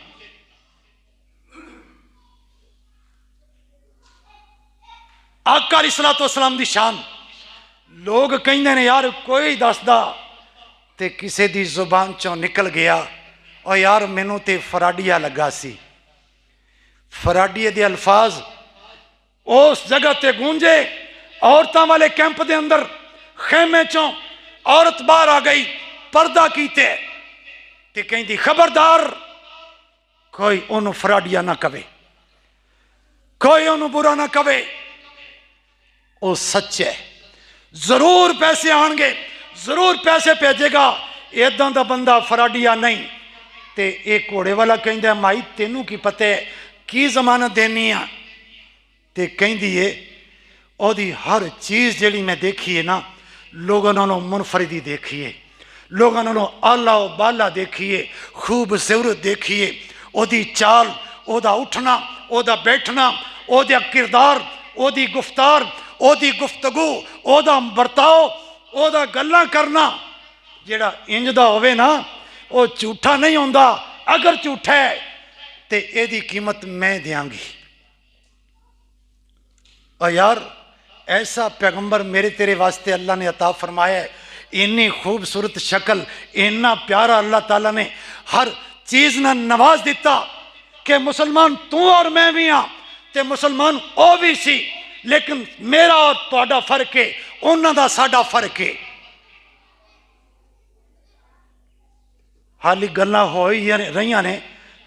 C: आका अलैहिस्सलातु वस्सलाम दी शान लोग कहंदे ने यार कोई दसदा, ते किसे दी जुबान चों निकल गया, और यार मैनू ते फराडिया लगा सी। फराडिए दे अल्फाज उस जगह ते गूंजे, औरतां वाले कैंप दे अंदर खेमे चों औरत बाहर आ गई, पर्दा कीते ते कहंदी खबरदार कोई ओनू फराडिया ना कवे, कोई ओनू बुरा ना कवे, ओ सच है, जरूर पैसे आएंगे, जरूर पैसे भेजेगा, इदां दा बंदा फराडिया नहीं। ते एक घोड़े वाला कहंदा माई तेनू की पता है की जमानत देनी आ? ते कहंदी है ओदी हर चीज़ जिहड़ी मैं देखी है ना, लोगों नालों मुनफरिदी देखी है, लोगों नालों आला बाला देखी है, खूबसूरत देखी है। ओदी चाल, ओदा उठना, ओदा बैठना, ओदा किरदार, ओदी गुफ्तार, ओदी गुफ्तगू, ओदा बरताओ, ओदा गल्लां करना, जिहड़ा इंज दा होवे ना, वो झूठा नहीं होंदा, अगर झूठा है तो यदी कीमत मैं देंगी। और यार ऐसा पैगंबर मेरे तेरे वास्ते अल्लाह ने अता फरमाया है, इन्नी खूबसूरत शक्ल, इन्ना प्यारा अल्लाह ताला ने हर चीज ना नवाज दिता कि मुसलमान तू और मैं भी हाँ ते मुसलमान ओ भी सी, लेकिन मेरा और तुहाडा फर्क है, उन्हां दा साडा फर्क है। हाली गल्लां हो ही रही ने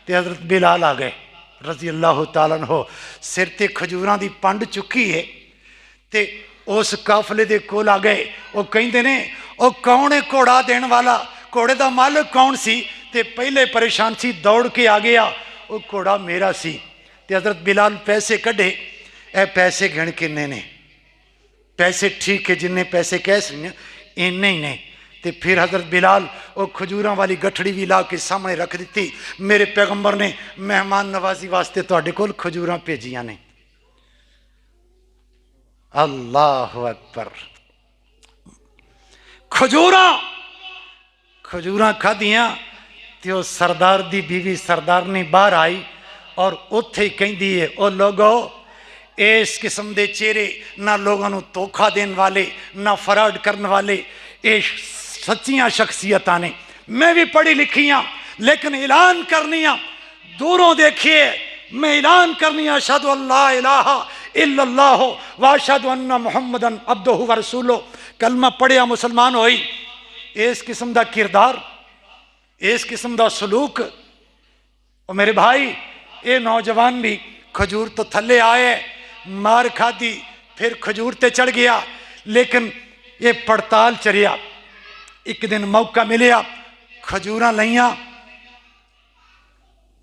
C: ते हजरत बिलाल आ गए रजी अल्लाह तआला अन्हु, सिर ते खजूरां दी पंड चुकी है ते उस काफले दे कोल आ गए। वो कहंदे ने ओ कौन है घोड़ा देने वाला, घोड़े दा मालिक कौन सी? ते पहले परेशान सी, दौड़ के आ गया, वो घोड़ा मेरा सी। ते हजरत बिलाल पैसे कढ़े, ए पैसे गिण किन्ने ने? पैसे ठीक है जिन्ने पैसे कह सी इन्ने ही ने। ते फिर हजरत बिलाल वो खजूरां वाली गठड़ी भी ला के सामने रख दी। मेरे पैगंबर ने मेहमान नवाजी वास्ते तुहाडे कोल खजूरां भेजियां ने। अल्लाह अकबर। खजूरां खादियां ते वो सरदार दी बीवी सरदारनी बाहर आई और उत्थे ही कहंदी है, ओ लोगो इस किस्म के चेहरे ना लोगों को धोखा देने वाले ना फराड करने वाले, ये सच्चियां शख्सियतां ने। मैं भी पढ़ी लिखी हाँ लेकिन ऐलान करनी हाँ, दूरों देखिए मैं ऐलान करनी हाँ, अशहदु अल्ला इलाहा इल्लल्लाह व अशहदु अन्ना मुहम्मदन अब्दुहु व रसूलुहु। कलमा पढ़िया मुसलमान होई। इस किस्म का किरदार, इस किस्म का सलूक। और मेरे भाई ये नौजवान भी खजूर तो थले आए, मार खादी, फिर खजूर ते चढ़ गया, लेकिन ये पड़ताल चरिया। एक दिन मौका मिलिया, खजूरां लईयां,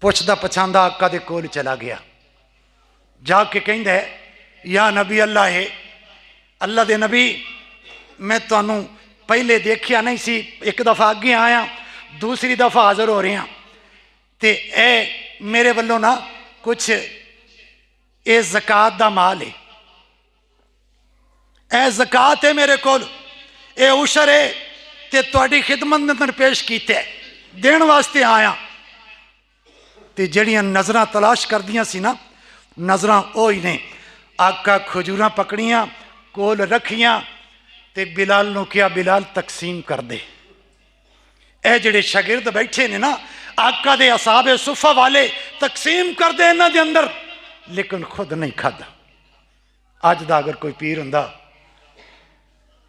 C: पुछदा पछांदा आका दे कोल चला गया। जाके कहंदा है, या नबी अल्लाह है, अल्लाह दे नबी मैं तुहानू पहले देखिया नहीं सी, एक दफा अगे आया, दूसरी दफा हाजिर हो रहा ते ए मेरे वालों ना कुछ ये ज़कात दा माल है, ए ज़कात है मेरे कोल, ए उशर है ते तुहाडी खिदमत अंदर पेश कीते देण वास्ते आया। ते जड़ियां नजरां तलाश करदियां सी ना, नजरां ओ ही ने। आका खजूरां पकड़ियां, कोल रखियां ते बिलाल नूं कहा, बिलाल तकसीम कर दे। ए जिहड़े शागिर्द बैठे ने ना आका दे असहाबे सुफा वाले, तकसीम कर दे इन्हां दे अंदर, लेकिन खुद नहीं खादा। अज दा अगर कोई पीर हुंदा,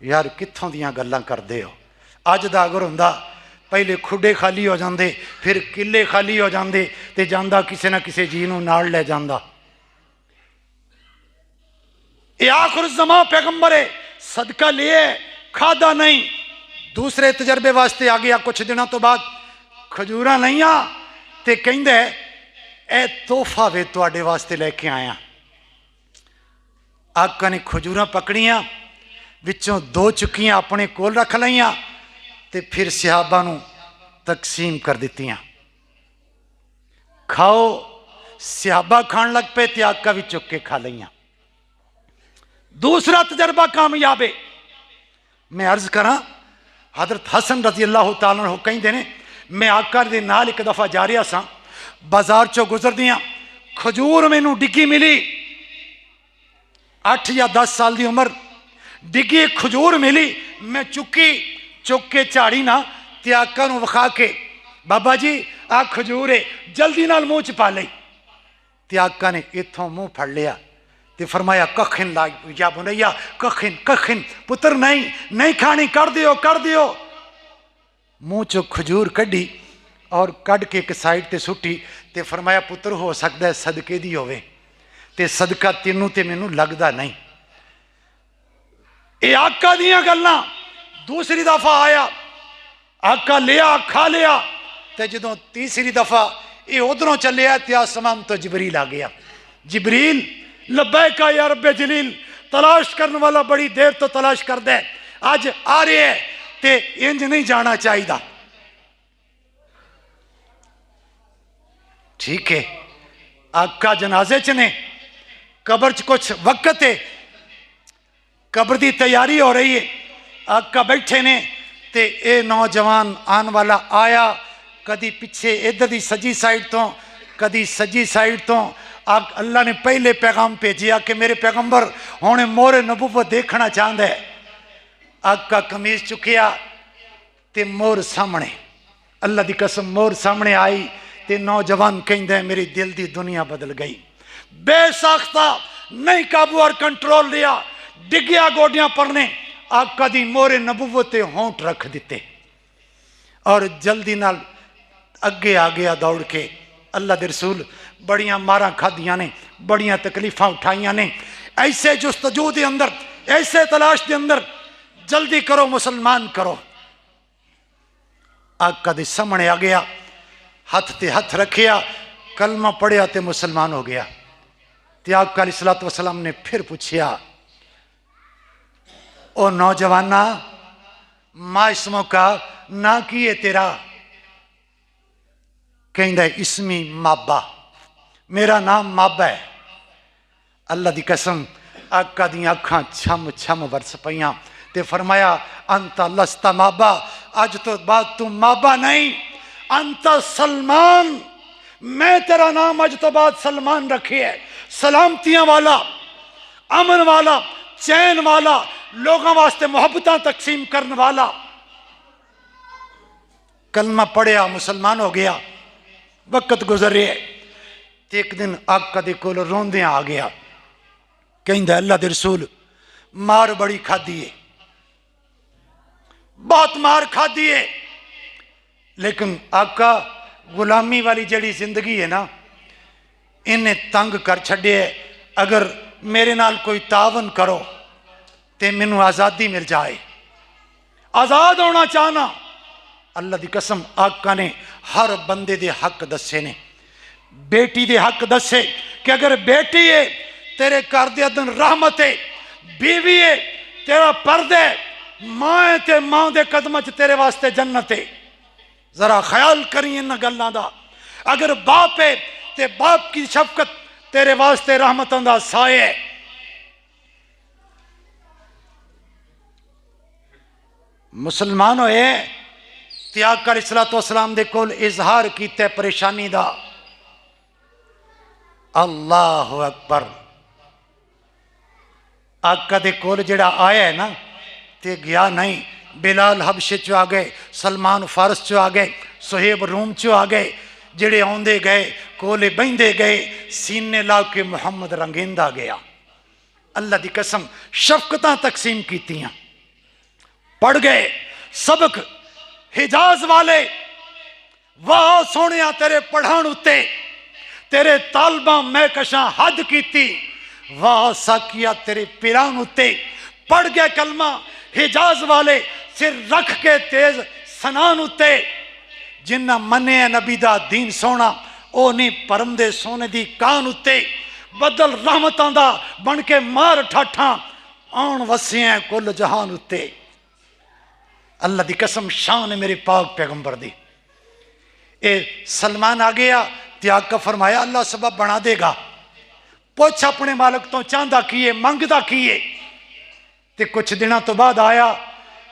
C: यार कित्थों दियां गल्लां करदे हो। अज दा अगर हुंदा पहले खुडे खाली हो जाते, फिर किले खाली हो जाते, ते जांदा किसी ना किसी जी नूं नाल ले जांदा। ये आखिर ज़मा पैगंबर है, सदका लिए खादा नहीं, दूसरे तजर्बे वास्ते आ गया। कुछ दिनों तो बाद खजूरां लईयां ते कहंदा है, ए तोहफा वे तुहाडे वास्ते लेके आया। आका ने खजूरां पकड़ियां, विचों दो चुकियां अपने कोल रख लईयां ते फिर सहाबा नूं तकसीम कर दित्तियां। खाओ, सहाबा खान लग पे ते आका भी चुक के खा लईयां। दूसरा तजर्बा कामयाब है। मैं अर्ज करा, हजरत हसन रजी अल्लाह तआला अन्हु कहंदे ने, मैं आका दे नाल एक दफा जा रहा सा, बाजार चो गुजरदियां खजूर मैनू डिग्गी मिली, 8 या 10 साल की उम्र, डिग्गी खजूर मिली, मैं चुकी, चुक के झाड़ी ना ते आका नूं विखा के, बाबा जी आ खजूर है, जल्दी नाल मूँह च पा लई। ते आका ने इथों मूँह फड़ लिया ते फरमाया, कखिन ला या बुनैया, कखिन कखिन, पुत्र नहीं नहीं खानी, कर दियो कर दियो। मूँह चो खजूर कढ़ी और कढ़ के एक साइड ते सुट्टी ते फरमाया, पुत्र हो सकता है सदके दी होवे, ते सदका तेनू ते मैनू लगदा नहीं। ये आका दियां गल्लां। दूसरी दफा आया, आका लिया, खा लिया, ते जदों तीसरी दफा ये उधरों चलिया ते आसमान तो जिबरील आ गया। जिबरील, लब्बैका या रब्बे जलील, तलाश करने वाला बड़ी देर तो तलाश कर दे, अज आ रहे है ते इंज नहीं जाना चाहिए। ठीक है, आका जनाजे च ने, कब्र च कुछ वक्त है, कब्र की तैयारी हो रही है, आका बैठे ने ते ए नौजवान आने वाला आया, कदी पिछे इधर की सजी साइड तो कदी सजी साइड तो अल्लाह ने पहले पैगाम भेजिया कि मेरे पैगंबर हुणे मोहरे नबूवत देखना चाहता है। आका कमीज चुकिया ते मोहर सामने, अल्लाह की कसम मोहर सामने आई ते नौजवान कहंदा मेरी दिल की दुनिया बदल गई। बेसाख्ता नहीं काबू और कंट्रोल लिया, डिग्या गोडियां परने आका दी मोहरे नबूवत ते होंठ रख दिते और जल्दी नाल अगे आ गया दौड़ के। अल्लाह दे रसूल बड़िया मारा खादियां ने, बड़िया तकलीफा उठाइया ने, ऐसे जुस्तजू के अंदर, ऐसे तलाश के अंदर, जल्दी करो मुसलमान करो। आका दे सामने आ गया, हथ ते हथ रखिया, कलमा पढ़िया ते मुसलमान हो गया। ते आका अलैहिस्सलातु वस्सलाम ने फिर पूछिया, ओ नौजवाना माइसमों का ना की है तेरा? कहंदा इसमी माबा, मेरा नाम माबा है। अल्लाह की कसम आका दी अखां छम छम बरस पईयां ते फरमाया अंता लस्ता माबा, अज तो बाद तू माबा नहीं, अंता सलमान, मैं तेरा नाम अज तो बाद सलमान रखी है। सलामतियां वाला, अमन वाला, चैन वाला, लोगों वास्ते मोहब्बत तकसीम करने वाला। कलमा पढ़िया मुसलमान हो गया। वक्त गुजरे, एक दिन आका दे कोल रोंदे आ गया, कहंदा अल्लाह दे रसूल मार बड़ी खादी है, बहुत मार खादी है, लेकिन आका गुलामी वाली जड़ी जिंदगी है ना, इन्हें तंग कर छड़े। अगर मेरे नाल कोई तावन करो तो मैनू आज़ादी मिल जाए, आज़ाद होना चाहना। अल्लाह की कसम आका ने हर बंदे दे हक दसे ने। बेटी दे हक दसे कि अगर बेटी है तेरे घर दे दिन रहमत है, बीवी है तेरा पर्दे, मां है ते मां दे कदम च तेरे वास्ते जन्नत है। जरा ख्याल करी इन गल्लां दा। अगर बाप है ते बाप की शफकत तेरे वास्ते रहमतों दा साए है। मुसलमान होए ते आका अलैहिस्सलातु वस्सलाम दे कोल इजहार कीते परेशानी दा। अल्लाह अकबर। आका दे कोल जेड़ा आया है ना ते गया नहीं। बिलाल हबशे चो आ गए, सलमान फारस चो आ गए, सुहेब रूम चो आ गए। जेड़े आंदे गए कोले बहिंदे गए, सीने ला के मुहम्मद रंगेंदा गया। अल्लाह की कसम शफकतां तकसीम कीतियां, पढ़ गए सबक। हिजाज वाले वाह सोनिया तेरे पढ़ाण उत्ते, तेरे तालबा महकशा हद कीती, वाह साकिया तेरे पिरान उत्ते। पढ़ गया कलमा हिजाज वाले सिर रख के तेज सनान उत्ते। जिन्ना मने नबी दा दीन सोना ओ नहीं परम दे सोने दी कान उत्ते। बदल रहमतां दा बन के मार ठाठा आन वसिया कुल जहान उत्ते। अल्लाह की कसम शान है मेरे पाक पैगंबर दी। ए सलमान आ गया ते आका फरमाया अल्लाह सबब बना देगा। पुछ अपने मालिक तो चाहता की है, मंगता की है। ते कुछ दिनों तो बाद आया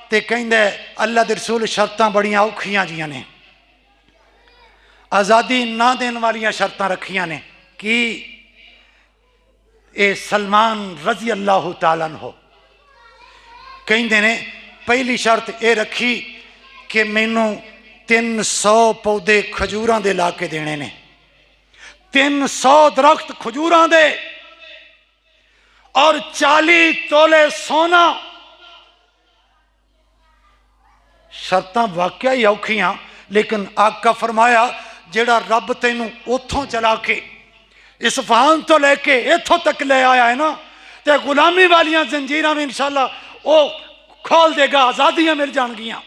C: ते कहंदा अल्लाह दे रसूल शर्तां बड़ियां औखियां जियां ने, आज़ादी ना देने वालियां शर्तां रखियां ने। कि ए सलमान रजी अल्लाह तआला हो कहंदे ने पहली शर्त यह रखी कि मैनू 300 पौधे खजूरां दे ला के देने ने, 300 दरख्त खजूरां दे और 40 तोले सोना। शर्तां वाकया ही औखियां, लेकिन आका फरमाया जेड़ा रब तेनू उथों चला के इस्फहान तो लेके इथों तक ले आया है ना, तो गुलामी वालियां जंजीरां भी इंशाअल्लाह वो खोल देगा, आज़ादियां मिल जाएगियां।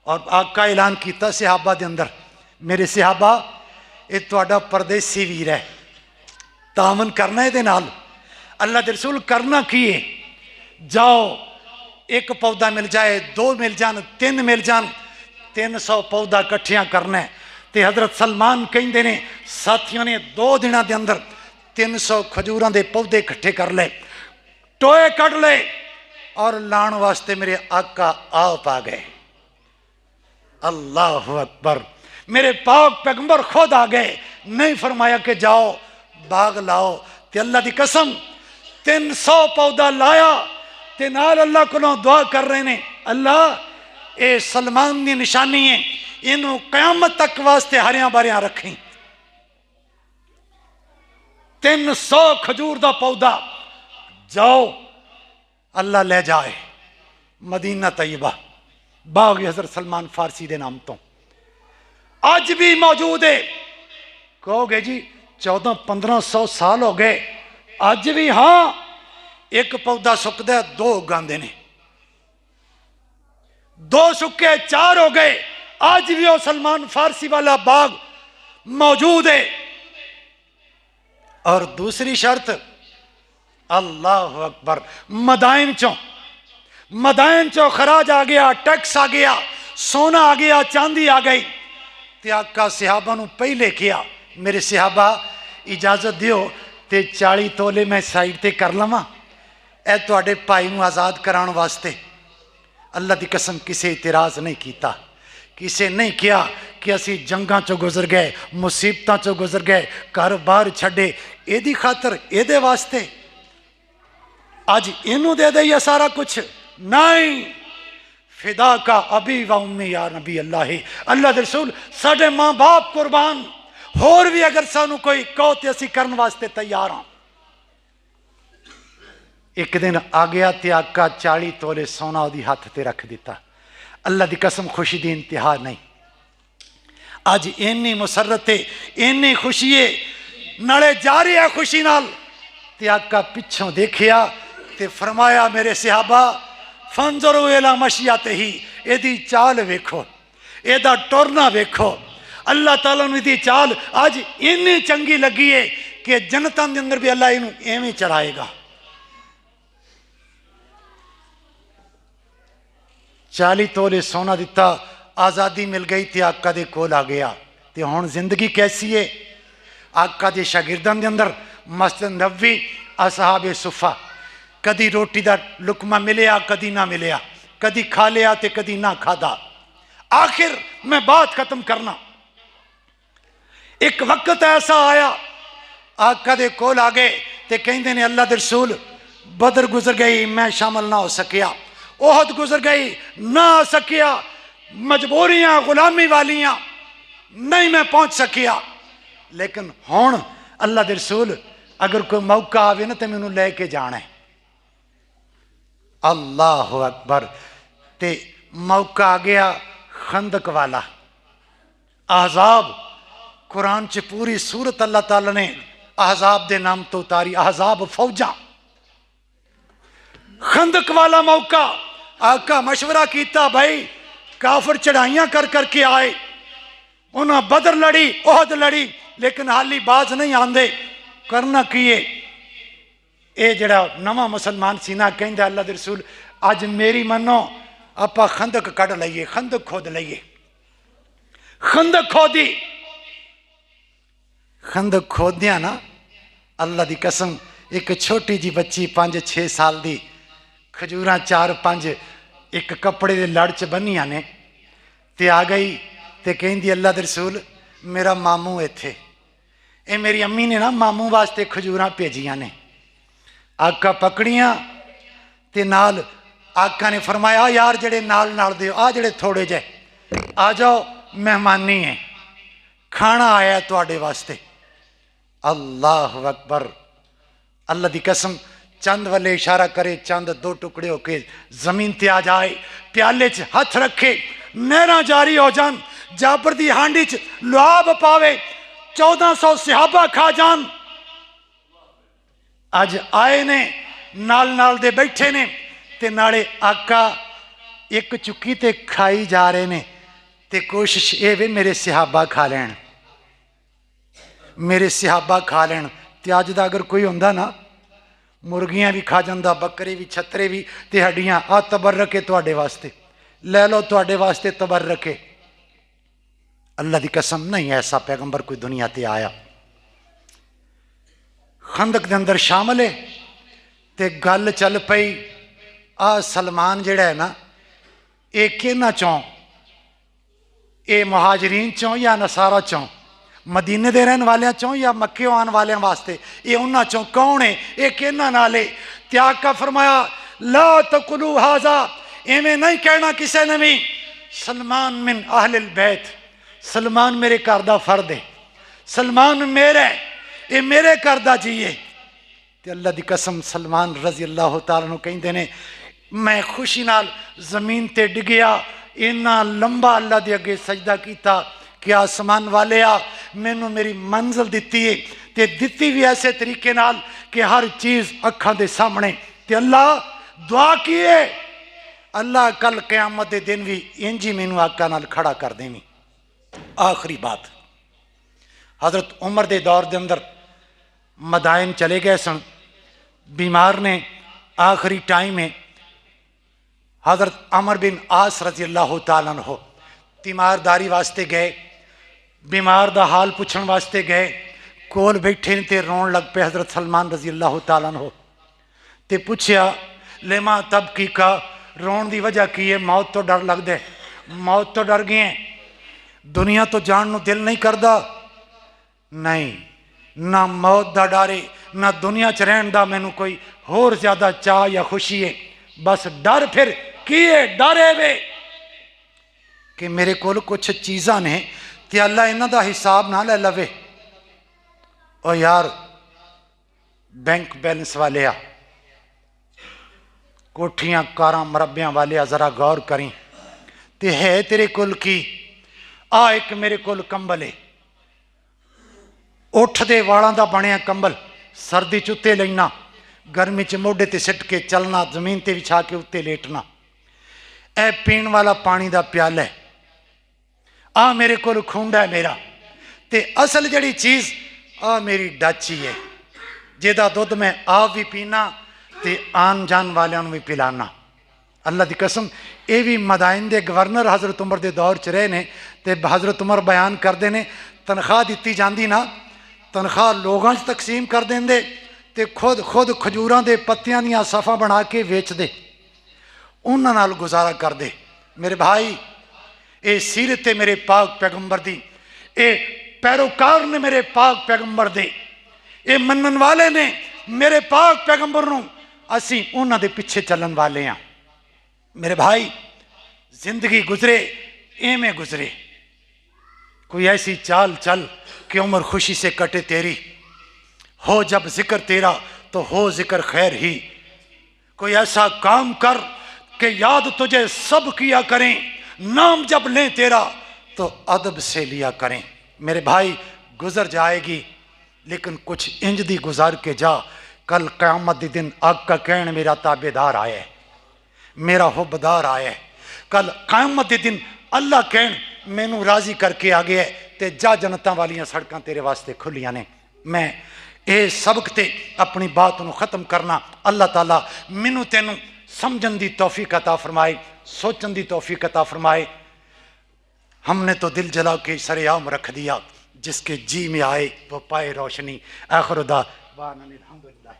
C: और आका ऐलान किया सहाबा के अंदर, मेरे सहाबा ये तुहाडा परदेसी वीर है, तामन करना ये नाल। अल्लाह के रसूल करना की है? जाओ एक पौधा मिल जाए, 2 मिल जान, 3 मिल जान, 300 पौधा कट्ठिया करना है। तो हजरत सलमान कहते ने साथियों ने 2 दिनों के अंदर 300 खजूरां दे पौधे इकट्ठे कर ले, टोए कट ले और लाण वास्ते मेरे आका आप आ गए। अल्लाह अकबर। मेरे पाक पैगंबर खुद आ गए, नहीं फरमाया कि जाओ बाग लाओ। ते अल्लाह की कसम 300 पौधा लाया ते नाल अल्लाह को दुआ कर रहे ने, अल्लाह ये सलमान की निशानी है, इनू कयामत तक वास्ते हरिया बारिया रखी। 300 खजूर का पौधा, जाओ अल्लाह ले जाए मदीना तैयबा, बाग हजरत सलमान फारसी के नाम तो अज भी मौजूद है। कहोगे जी 1400-1500 साल हो गए, अज भी हाँ, एक पौधा सुकदा 2 उगांदे ने, 2 सुके 4 हो गए, अज भी वो सलमान फारसी वाला बाग मौजूद है। और दूसरी शर्त, अल्लाह अकबर, मदाइन चो खराज आ गया, टैक्स आ गया, सोना आ गया, चांदी आ गई। ते आका सिहाबा नू पहले किया, मेरे सिहाबा इजाजत दियो ते 40 तोले मैं साइड ते कर लवां, ए तुहाडे भाई नू आज़ाद कराने वास्ते। अल्लाह की कसम किसी इतराज नहीं किया, किसी नहीं किया कि असी जंगां चो गुजर गए, मुसीबतां चो गुजर गए, घर बार छड्डे, एदी खातर एदे वास्ते अज इनू दे दे सारा कुछ नहीं। फिदा का अभी व उम्मी या नबी अल्लाह, अल्लाह दे रसूल साडे माँ बाप कुर्बान, होर भी अगर सानू कोई कहो तो असी करने वास्ते तैयार हाँ। एक दिन आ गया ते आका 40 तोले सोना उदी हाथ ते रख दिता। अल्लाह की कसम खुशी दी इंतहा नहीं। अज इन्नी मुसरत है, इन्नी खुशी है, नाले जा रही है खुशी नाल। ते आका पिछों देखिया ते फरमाया, मेरे सिहाबा फंजरो एला मशियाते ही, एदी चाल वेखो, एदा टुरना वेखो। अल्लाह ताला नू दी चाल अज इन्नी चंगी लगी है कि जनता के अंदर भी अल्लाह इनू एवें चलाएगा। 40 तोले सोना दिता, आज़ादी मिल गई ते आका दे कोल आ गया। ते हुण जिंदगी कैसी है? आका दे शागिर्दां दे अंदर मस्जिद नबवी, असहाबे सुफा, कदी रोटी का लुकमा मिलिया, कदी ना मिलिया, कदी खा लिया ते कदी ना खादा। आखिर मैं बात खत्म करना, एक वक्त ऐसा आया आका दे कोल आ गए ते कहंदे ने, अल्लाह दे रसूल बदर गुजर गई, मैं शामिल ना हो सकिया, ओहद गुजर गई, ना आ सकिया, मजबूरियां गुलामी वालियां, नहीं मैं पहुंच सकिया। लेकिन हुण अल्लाह दे रसूल अगर कोई मौका आवे ना तो मैनू लेके जाना है। अल्लाह अकबर। ते मौका आ गया खंदक वाला, ahzaab, कुरान च पूरी सूरत अल्लाह ताला ने ahzaab दे नाम तो उतारी, ahzaab फौजा। खंदक वाला मौका, आका मशवरा किया, भाई काफिर चढ़ाइयां कर करके आए, उन्हें बदर लड़ी, ओहद लड़ी, लेकिन हाली बाज नहीं आंदे। करना की है? ये जड़ा नवा मुसलमान सी ना कहंदा, अल्लाह दे रसूल अज मेरी मनो आपां खंदक कढ़ लईए, खंदक खोद लईए। खंदक खोदी, खंदक खोदिया ना, अल्लाह की कसम, एक छोटी जी बच्ची 5-6 साल दी, खजूरां 4-5 एक कपड़े दे लड़ च बन्नियां ने, ते आ गई ते कहंदी, अल्लाह दे रसूल मेरा मामू इत्थे, ये मेरी अम्मी ने ना मामू वास्ते खजूरां भेजियां ने। आका पकड़ियां ते नाल आका ने फरमाया, यार जेड़े नाल नाल दे आ जेड़े थोड़े जे आ जाओ, मेहमानी है, खाना आया तुहाडे वास्ते। अल्लाह अकबर। अल्लाह की कसम, चंद वाले इशारा करे, चंद 2 टुकड़े होके जमीन ते आ जाए, प्याले च हथ रखे, नहरां जारी हो जान, जाबर दी हांडी च लुआब पावे, 1400 सिहाबा खा जान। अज आए ने, नाल नाल दे बैठे ने, ते नाले आका एक चुक्की ते खाई जा रहे ने, ते कोशिश ये वे मेरे सिहाबा खा लैन, मेरे सिहाबा खा लैन। ते अज दा अगर कोई होंदा ना, मुर्गियां भी खा जांदा, बकरे भी, छतरे भी, ते हड्डियां, आ तबर्रक है तुहाडे वास्ते, ले लो तुहाडे वास्ते तबर्रक है। अल्लाह की कसम, नहीं ऐसा पैगंबर कोई दुनिया ते आया। खंदक के अंदर शामिल है, ते गल चल पई, आ सलमान जिहड़ा है ना, ये किन्हां चों, ये मुहाजरीन चों या नसारा चों, मदीने दे रहने वाले चों या मक्के आने वाले वास्ते, ये उन्हां चों कौन है? ये किन्हां नाले त्याग का फरमाया ला तकुलू हाजा, इवें नहीं कहना किसी ने भी। सलमान मिन अहलिल बैत, सलमान मेरे घर दा फर्द है, सलमान मेरे, ये मेरे घर दा जी है। ते अल्लाह दी कसम सलमान रजी अल्लाह तआला नूं कहंदे ने मैं खुशी नाल जमीन ते डिगया, इन्ना लंबा अल्लाह दे अगे सजदा किया कि आसमान वाले आ मैनू मेरी मंजिल दिती है, ते दिती भी ऐसे तरीके नाल कि हर चीज़ अखां दे सामने। ते अल्लाह दुआ की है, अल्लाह कल क़यामत दे दिन भी इंज ही मैनू आका नाल खड़ा कर देवी। आखिरी बात, हज़रत उमर दे दौर दे अंदर मदाइन चले गए सन, बीमार ने, आखिरी टाइम है। हज़रत अमर बिन आस रजी अल्लाह तआला अन्हु तीमारदारी वास्ते गए, बीमार दा हाल पुछण वास्ते गए, कोल बैठे ने ते रोन लग पे हज़रत सलमान रजी अल्लाह तआला अन्हु। ते पूछया लेमा तब की का, रोन की वजह की है? मौत तो डर लगता है। मौत तो डर गए, दुनिया तो जान नूं दिल नहीं करता। नहीं, ना मौत का डर है, ना दुनिया च रहन का मैनू कोई होर ज्यादा चाह या खुशी है। बस डर फिर की है? डर है वे कि मेरे कोल कुछ चीज़ां ने ते अल्लाह इन्हां दा हिसाब ना ले लवे। ओ यार बैंक बैलेंस वाले आ, कोठियां कारां मरब्बियां वाले आ, जरा गौर करी ते है तेरे कोल की? आ एक मेरे कोल कंबल है, उठ दे वालों का बनया कंबल, सर्दी च उत्ते लेना, गर्मी च मोढे ते सिट के चलना, जमीन ते विछा के उत्ते लेटना। ए पीण वाला पानी का प्याला है, आ मेरे कोल खुंडा है मेरा। ते असल जड़ी चीज़ आ मेरी डाची है, जिहदा दुध मैं आप भी पीना ते आन जान वालियां नूं भी पिलाना। अल्लाह की कसम, ये भी मदाइन दे गवर्नर हज़रत उमर दे दौर च रहे ने। ते हज़रत उमर बयान करते हैं तनख्वाह दी जाती ना, तनख्वाह लोगों च तकसीम कर देंगे ते खुद खजूरां दे पत्तियां दियां सफ़ा बना के बेचते, उन्हां नाल गुजारा करते। मेरे भाई, ये सीरत है मेरे पाक पैगंबर दी, ये पैरोकार ने मेरे पाक पैगंबर दे, ये मनन वाले ने मेरे पाक पैगंबर नूं, असी उन्हां दे पिछे चलन वाले हाँ। मेरे भाई, जिंदगी गुजरे एवें गुजरे, कोई ऐसी चाल चल कि उम्र खुशी से कटे तेरी, हो जब जिक्र तेरा तो हो जिक्र खैर ही। कोई ऐसा काम कर कि याद तुझे सब किया करें, नाम जब लें तेरा तो अदब से लिया करें। मेरे भाई, गुजर जाएगी, लेकिन कुछ इंज दी गुजार के जा, कल क़यामत के दिन आका कहन मेरा ताबेदार आया है, मेरा हुब्बदार आया है। कल क़यामत के दिन अल्लाह कहन मैनू राजी करके आ गया है, ते जा जनता वालियां सड़कां तेरे वास्ते खुलियां ने। मैं ये सबक ते अपनी बात नूं खत्म करना। अल्लाह ताला मैनू तेनू समझन दी तौफीक अता फरमाए, सोचन दी तौफीक अता फरमाए। हमने तो दिल जला के सरेआम रख दिया, जिसके जी में आए वो पाए रोशनी। आखिर दावाना अनिल हम्दुलिल्लाह।